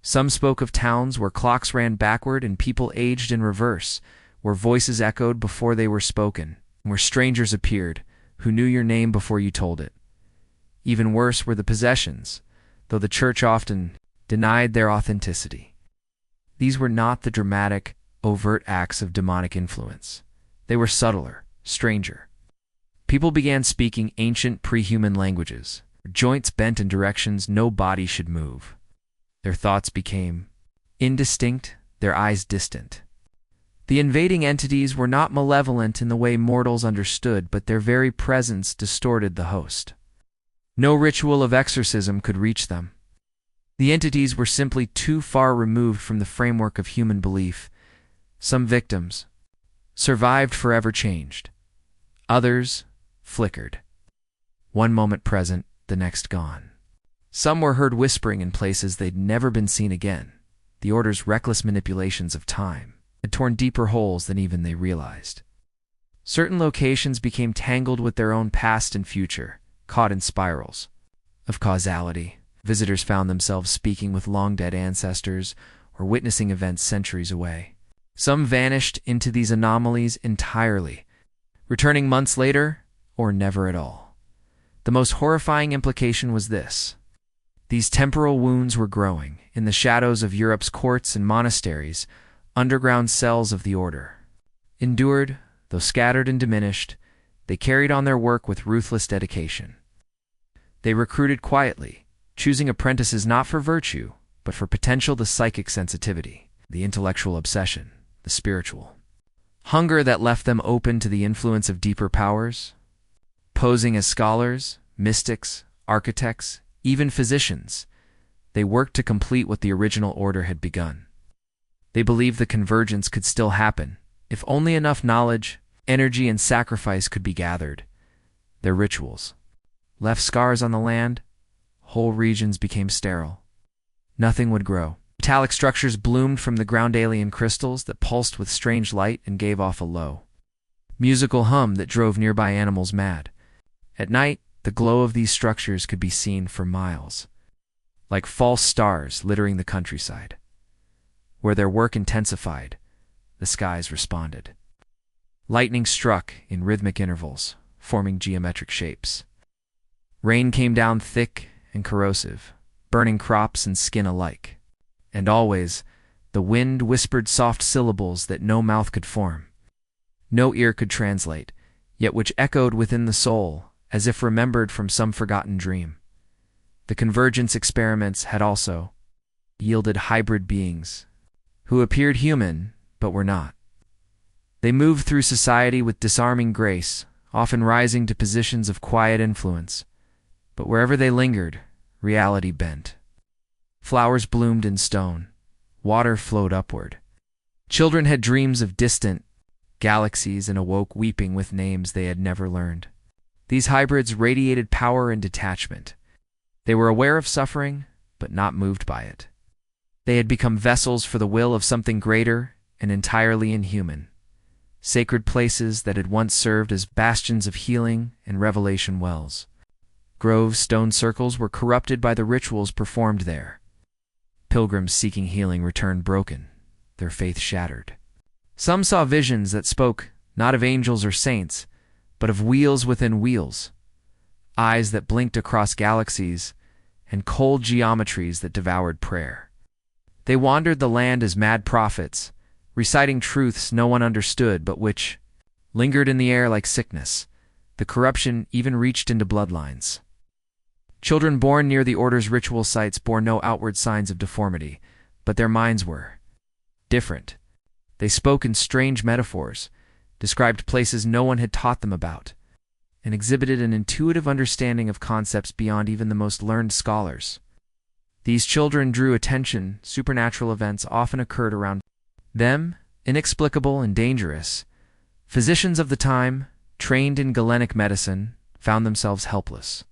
Some spoke of towns where clocks ran backward and people aged in reverse, where voices echoed before they were spoken, where strangers appeared, who knew your name before you told it. Even worse were the possessions, though the church often denied their authenticity. These were not the dramatic, overt acts of demonic influence. They were subtler, stranger. People began speaking ancient pre-human languages, joints bent in directions no body should move. Their thoughts became indistinct, their eyes distant. The invading entities were not malevolent in the way mortals understood, but their very presence distorted the host. No ritual of exorcism could reach them. The entities were simply too far removed from the framework of human belief. Some victims survived forever changed. Others flickered. One moment present, the next gone. Some were heard whispering in places they'd never been seen again. The Order's reckless manipulations of time had torn deeper holes than even they realized. Certain locations became tangled with their own past and future, caught in spirals of causality. Visitors found themselves speaking with long-dead ancestors or witnessing events centuries away. Some vanished into these anomalies entirely, returning months later or never at all. The most horrifying implication was this. These temporal wounds were growing. In the shadows of Europe's courts and monasteries, underground cells of the Order. Endured, though scattered and diminished, they carried on their work with ruthless dedication. They recruited quietly, choosing apprentices not for virtue, but for potential, the psychic sensitivity, the intellectual obsession, the spiritual hunger that left them open to the influence of deeper powers. Posing as scholars, mystics, architects, even physicians, they worked to complete what the original Order had begun. They believed the convergence could still happen, if only enough knowledge, energy, and sacrifice could be gathered. Their rituals left scars on the land. Whole regions became sterile. Nothing would grow. Metallic structures bloomed from the ground, alien crystals that pulsed with strange light and gave off a low, musical hum that drove nearby animals mad. At night, the glow of these structures could be seen for miles, like false stars littering the countryside. Where their work intensified, the skies responded. Lightning struck in rhythmic intervals, forming geometric shapes. Rain came down thick and corrosive, burning crops and skin alike. And always, the wind whispered soft syllables that no mouth could form, no ear could translate, yet which echoed within the soul, as if remembered from some forgotten dream. The convergence experiments had also yielded hybrid beings, who appeared human, but were not. They moved through society with disarming grace, often rising to positions of quiet influence, but wherever they lingered, reality bent. Flowers bloomed in stone. Water flowed upward. Children had dreams of distant galaxies and awoke weeping with names they had never learned. These hybrids radiated power and detachment. They were aware of suffering, but not moved by it. They had become vessels for the will of something greater and entirely inhuman. Sacred places that had once served as bastions of healing and revelation wells. Groves, stone circles were corrupted by the rituals performed there. Pilgrims seeking healing returned broken, their faith shattered. Some saw visions that spoke not of angels or saints, but of wheels within wheels, eyes that blinked across galaxies, and cold geometries that devoured prayer. They wandered the land as mad prophets, reciting truths no one understood but which lingered in the air like sickness. The corruption even reached into bloodlines. Children born near the order's ritual sites bore no outward signs of deformity, but their minds were different. They spoke in strange metaphors, described places no one had taught them about, and exhibited an intuitive understanding of concepts beyond even the most learned scholars. These children drew attention. Supernatural events often occurred around them, inexplicable and dangerous. Physicians of the time, trained in Galenic medicine, found themselves helpless.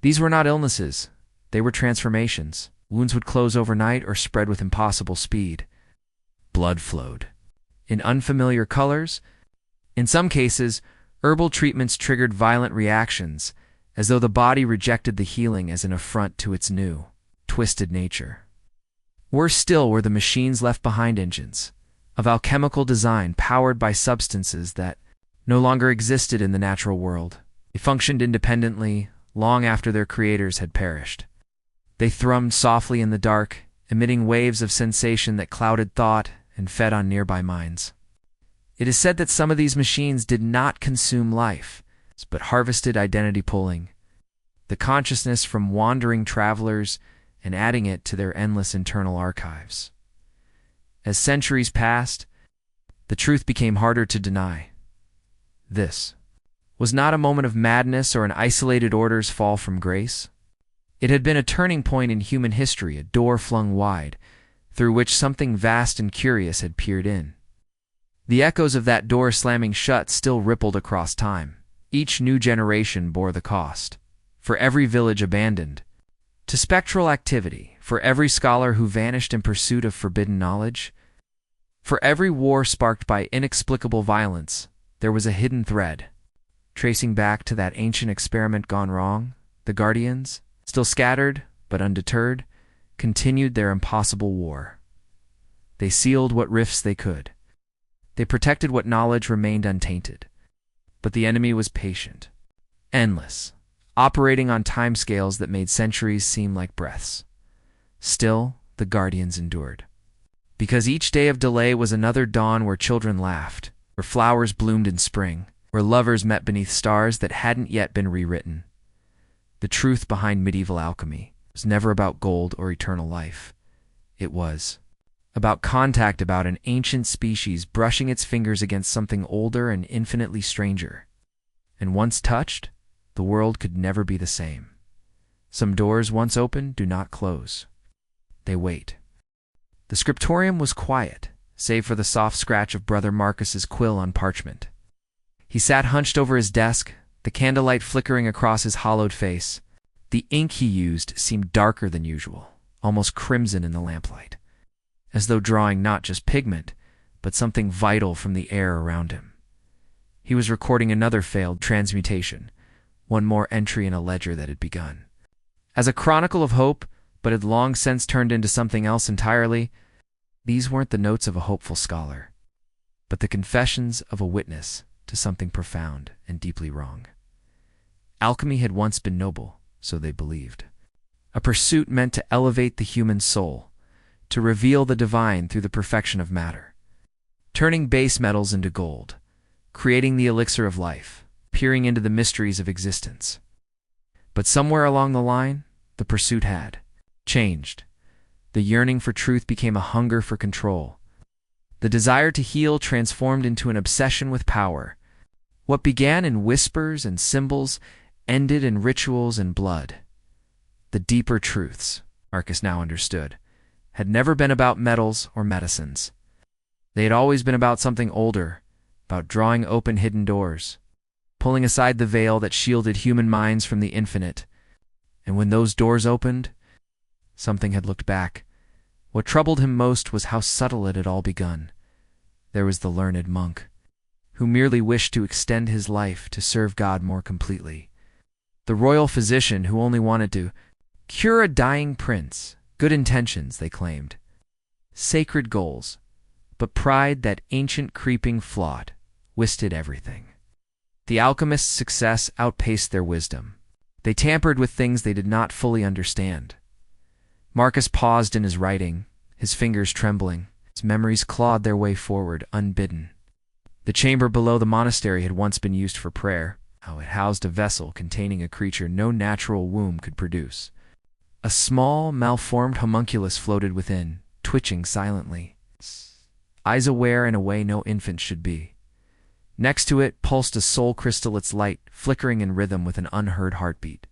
These were not illnesses, they were transformations. Wounds would close overnight or spread with impossible speed. Blood flowed in unfamiliar colors. In some cases, herbal treatments triggered violent reactions, as though the body rejected the healing as an affront to its new, twisted nature. Worse still were the machines left behind, engines of alchemical design powered by substances that no longer existed in the natural world. They functioned independently long after their creators had perished. They thrummed softly in the dark, emitting waves of sensation that clouded thought and fed on nearby minds. It is said that some of these machines did not consume life, but harvested identity, pulling the consciousness from wandering travelers and adding it to their endless internal archives. As centuries passed, the truth became harder to deny. This was not a moment of madness or an isolated order's fall from grace. It had been a turning point in human history, a door flung wide, through which something vast and curious had peered in. The echoes of that door slamming shut still rippled across time. Each new generation bore the cost. For every village abandoned to spectral activity, for every scholar who vanished in pursuit of forbidden knowledge, for every war sparked by inexplicable violence, there was a hidden thread, tracing back to that ancient experiment gone wrong. The Guardians, still scattered but undeterred, continued their impossible war. They sealed what rifts they could. They protected what knowledge remained untainted. But the enemy was patient, endless, operating on timescales that made centuries seem like breaths. Still, the Guardians endured. Because each day of delay was another dawn where children laughed, where flowers bloomed in spring, where lovers met beneath stars that hadn't yet been rewritten. The truth behind medieval alchemy was never about gold or eternal life. It was about contact, about an ancient species brushing its fingers against something older and infinitely stranger. And once touched, the world could never be the same. Some doors once opened do not close. They wait. The scriptorium was quiet, save for the soft scratch of Brother Marcus's quill on parchment. He sat hunched over his desk, the candlelight flickering across his hollowed face. The ink he used seemed darker than usual, almost crimson in the lamplight, as though drawing not just pigment, but something vital from the air around him. He was recording another failed transmutation, one more entry in a ledger that had begun as a chronicle of hope, but had long since turned into something else entirely. These weren't the notes of a hopeful scholar, but the confessions of a witness to something profound and deeply wrong. Alchemy had once been noble, so they believed. A pursuit meant to elevate the human soul, to reveal the divine through the perfection of matter, turning base metals into gold, creating the elixir of life, peering into the mysteries of existence. But somewhere along the line, the pursuit had changed. The yearning for truth became a hunger for control. The desire to heal transformed into an obsession with power. What began in whispers and symbols ended in rituals and blood. The deeper truths, Marcus now understood, had never been about metals or medicines. They had always been about something older, about drawing open hidden doors, pulling aside the veil that shielded human minds from the infinite. And when those doors opened, something had looked back. What troubled him most was how subtle it had all begun. There was the learned monk, who merely wished to extend his life to serve God more completely. The royal physician who only wanted to cure a dying prince. Good intentions, they claimed. Sacred goals. but pride, that ancient creeping flawed, wasted everything. The alchemists' success outpaced their wisdom. They tampered with things they did not fully understand. Marcus paused in his writing, his fingers trembling. His memories clawed their way forward, unbidden. The chamber below the monastery had once been used for prayer. How it housed a vessel containing a creature no natural womb could produce. A small, malformed homunculus floated within, twitching silently, eyes aware in a way no infant should be. Next to it pulsed a soul crystal, its light flickering in rhythm with an unheard heartbeat.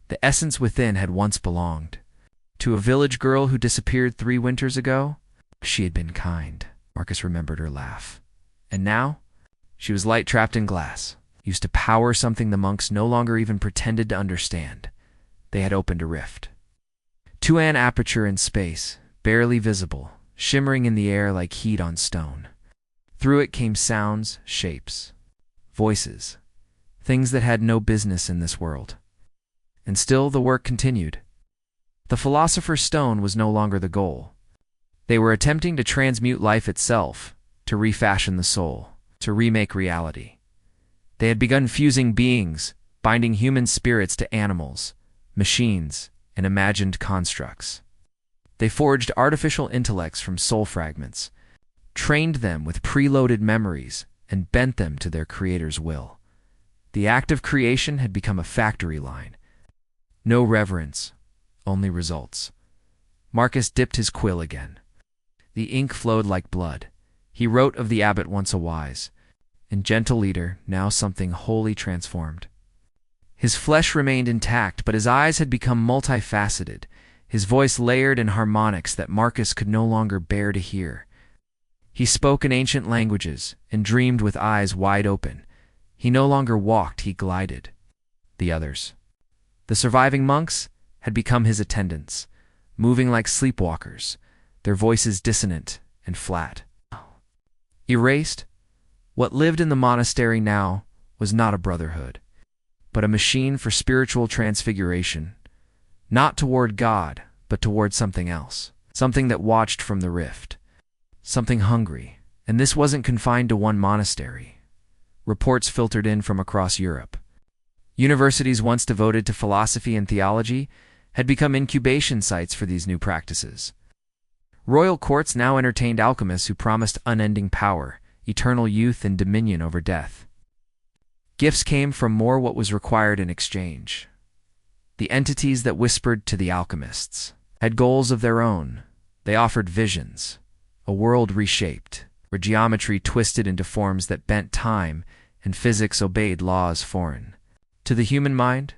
The essence within had once belonged to a village girl who disappeared 3 winters ago. She had been kind. Marcus remembered her laugh. And now, she was light trapped in glass, used to power something the monks no longer even pretended to understand. They had opened a rift to an aperture in space, barely visible, shimmering in the air like heat on stone. Through it came sounds, shapes, voices, things that had no business in this world. And still the work continued. The philosopher's stone was no longer the goal. They were attempting to transmute life itself, to refashion the soul, to remake reality. They had begun fusing beings, binding human spirits to animals, machines, and imagined constructs. They forged artificial intellects from soul fragments, trained them with preloaded memories, and bent them to their creator's will. The act of creation had become a factory line. No reverence, only results. Marcus dipped his quill again. The ink flowed like blood. He wrote of the abbot once a wise and gentle leader, now something wholly transformed. His flesh remained intact, but his eyes had become multifaceted, his voice layered in harmonics that Marcus could no longer bear to hear. He spoke in ancient languages and dreamed with eyes wide open. He no longer walked, he glided. The others, the surviving monks, had become his attendants, moving like sleepwalkers, their voices dissonant and flat. Erased, what lived in the monastery now was not a brotherhood, but a machine for spiritual transfiguration, not toward God, but toward something else, something that watched from the rift, something hungry. And this wasn't confined to one monastery. Reports filtered in from across Europe. Universities once devoted to philosophy and theology had become incubation sites for these new practices. Royal courts now entertained alchemists who promised unending power, eternal youth, and dominion over death. Gifts came from more what was required in exchange. The entities that whispered to the alchemists had goals of their own. They offered visions, a world reshaped, where geometry twisted into forms that bent time and physics obeyed laws foreign. To the human mind,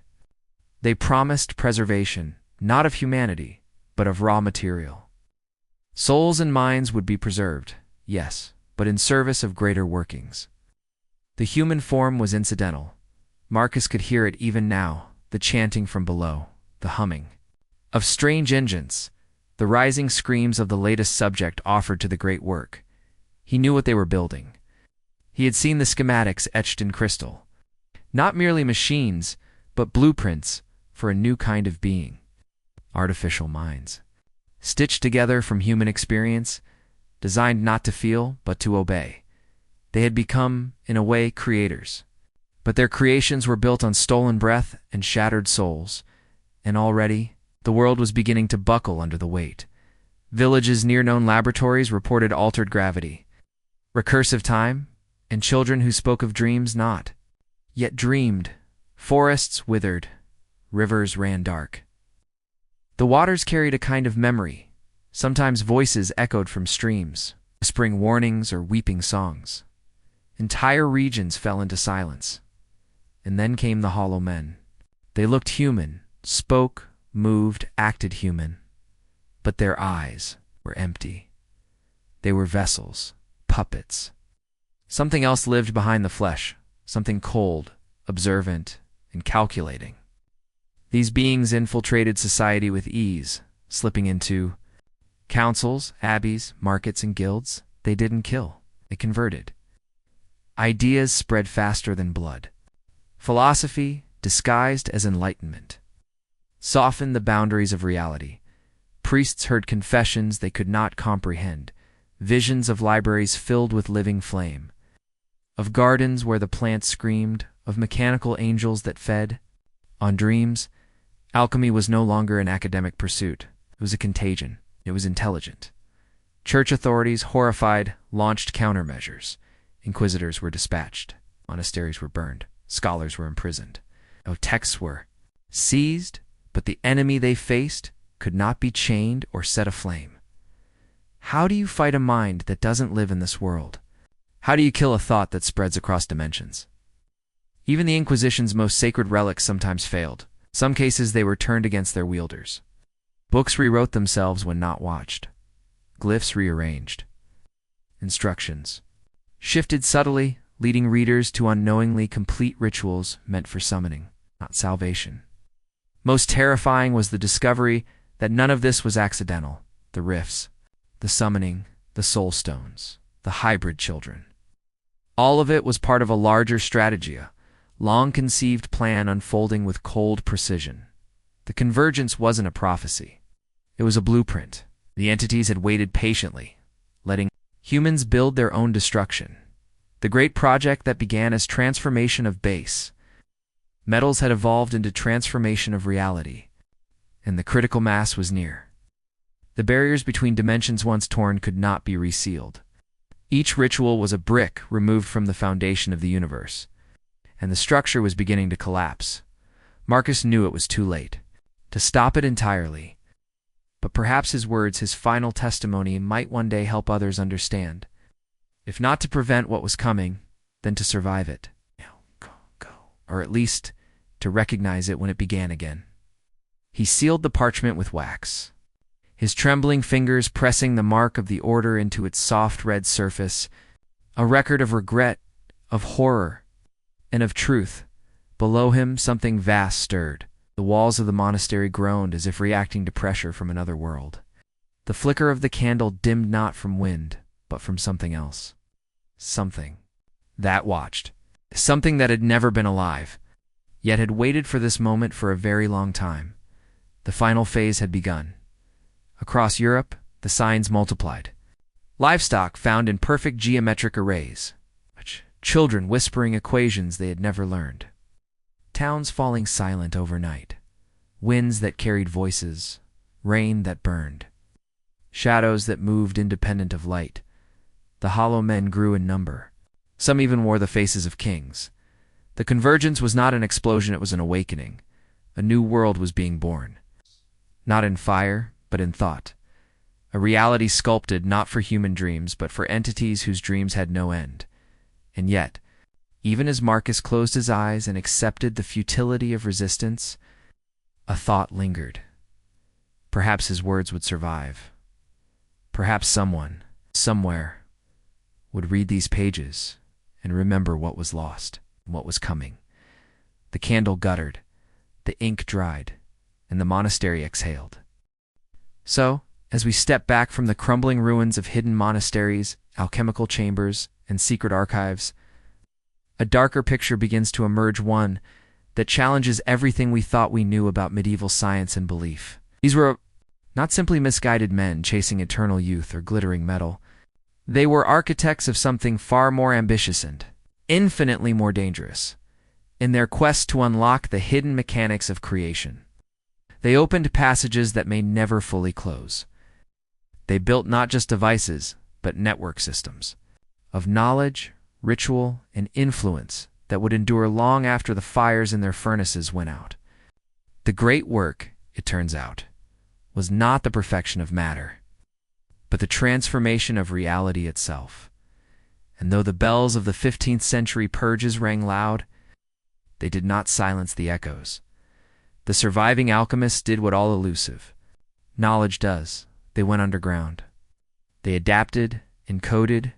they promised preservation, not of humanity, but of raw material. Souls and minds would be preserved, yes, but in service of greater workings. The human form was incidental. Marcus could hear it even now, the chanting from below, the humming of strange engines, the rising screams of the latest subject offered to the great work. He knew what they were building. He had seen the schematics etched in crystal. Not merely machines, but blueprints for a new kind of being. Artificial minds, stitched together from human experience, designed not to feel, but to obey. They had become, in a way, creators. But their creations were built on stolen breath and shattered souls, and already the world was beginning to buckle under the weight. Villages near known laboratories reported altered gravity, recursive time, and children who spoke of dreams not yet dreamed. Forests withered, rivers ran dark. The waters carried a kind of memory. Sometimes voices echoed from streams, whispering warnings or weeping songs. Entire regions fell into silence. And then came the hollow men. They looked human, spoke, moved, acted human. But their eyes were empty. They were vessels, puppets. Something else lived behind the flesh, something cold, observant, and calculating. These beings infiltrated society with ease, slipping into councils, abbeys, markets, and guilds. They didn't kill, they converted. Ideas spread faster than blood. Philosophy, disguised as enlightenment, softened the boundaries of reality. Priests heard confessions they could not comprehend, visions of libraries filled with living flame, of gardens where the plants screamed, of mechanical angels that fed. On dreams, alchemy was no longer an academic pursuit. It was a contagion. It was intelligent. Church authorities, horrified, launched countermeasures. Inquisitors were dispatched. Monasteries were burned. Scholars were imprisoned. Texts were seized, but the enemy they faced could not be chained or set aflame. How do you fight a mind that doesn't live in this world? How do you kill a thought that spreads across dimensions? Even the Inquisition's most sacred relics sometimes failed. In some cases, they were turned against their wielders. Books rewrote themselves when not watched. Glyphs rearranged. Instructions shifted subtly, leading readers to unknowingly complete rituals meant for summoning, not salvation. Most terrifying was the discovery that none of this was accidental. The rifts, the summoning, the soul stones, the hybrid children. All of it was part of a larger strategy, a long-conceived plan unfolding with cold precision. The convergence wasn't a prophecy. It was a blueprint. The entities had waited patiently, letting humans build their own destruction. The great project that began as transformation of base metals had evolved into transformation of reality, and the critical mass was near. The barriers between dimensions once torn could not be resealed. Each ritual was a brick removed from the foundation of the universe, and the structure was beginning to collapse. Marcus knew it was too late to stop it entirely, but perhaps his words, his final testimony, might one day help others understand. If not to prevent what was coming, then to survive it. Or at least to recognize it when it began again. He sealed the parchment with wax, his trembling fingers pressing the mark of the order into its soft red surface, a record of regret, of horror, and of truth. Below him, something vast stirred. The walls of the monastery groaned as if reacting to pressure from another world. The flicker of the candle dimmed not from wind, but from something else. Something that watched. Something that had never been alive, yet had waited for this moment for a very long time. The final phase had begun. Across Europe, the signs multiplied. Livestock found in perfect geometric arrays. Children whispering equations they had never learned. Towns falling silent overnight. Winds that carried voices. Rain that burned. Shadows that moved independent of light. The hollow men grew in number. Some even wore the faces of kings. The convergence was not an explosion, it was an awakening. A new world was being born. Not in fire, but in thought. A reality sculpted not for human dreams, but for entities whose dreams had no end. And yet, even as Marcus closed his eyes and accepted the futility of resistance, a thought lingered. Perhaps his words would survive. Perhaps someone, somewhere, would read these pages and remember what was lost, what was coming. The candle guttered, the ink dried, and the monastery exhaled. So, as we step back from the crumbling ruins of hidden monasteries, alchemical chambers, and secret archives, a darker picture begins to emerge, one that challenges everything we thought we knew about medieval science and belief. These were not simply misguided men chasing eternal youth or glittering metal. They were architects of something far more ambitious and infinitely more dangerous, in their quest to unlock the hidden mechanics of creation. They opened passages that may never fully close. They built not just devices, but network systems of knowledge, ritual, and influence that would endure long after the fires in their furnaces went out. The great work, it turns out, was not the perfection of matter, but the transformation of reality itself. And though the bells of the 15th century purges rang loud, they did not silence the echoes. The surviving alchemists did what all elusive knowledge does. They went underground. They adapted, encoded,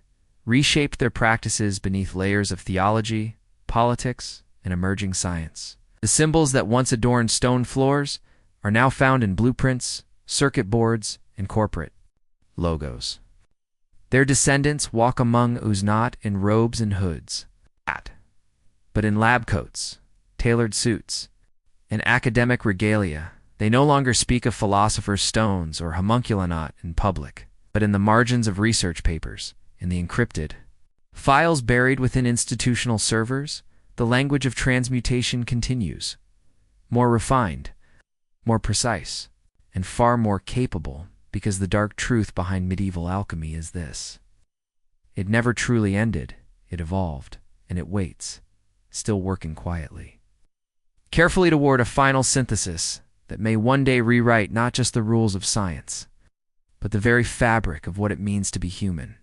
reshaped their practices beneath layers of theology, politics, and emerging science. The symbols that once adorned stone floors are now found in blueprints, circuit boards, and corporate logos. Their descendants walk among us not in robes and hoods, but in lab coats, tailored suits, and academic regalia. They no longer speak of philosopher's stones or homunculanaut in public. but in the margins of research papers, in the encrypted files buried within institutional servers, the language of transmutation continues, more refined, more precise, and far more capable, because the dark truth behind medieval alchemy is this: it never truly ended, it evolved, and it waits, still working quietly, carefully toward a final synthesis that may one day rewrite not just the rules of science, but the very fabric of what it means to be human.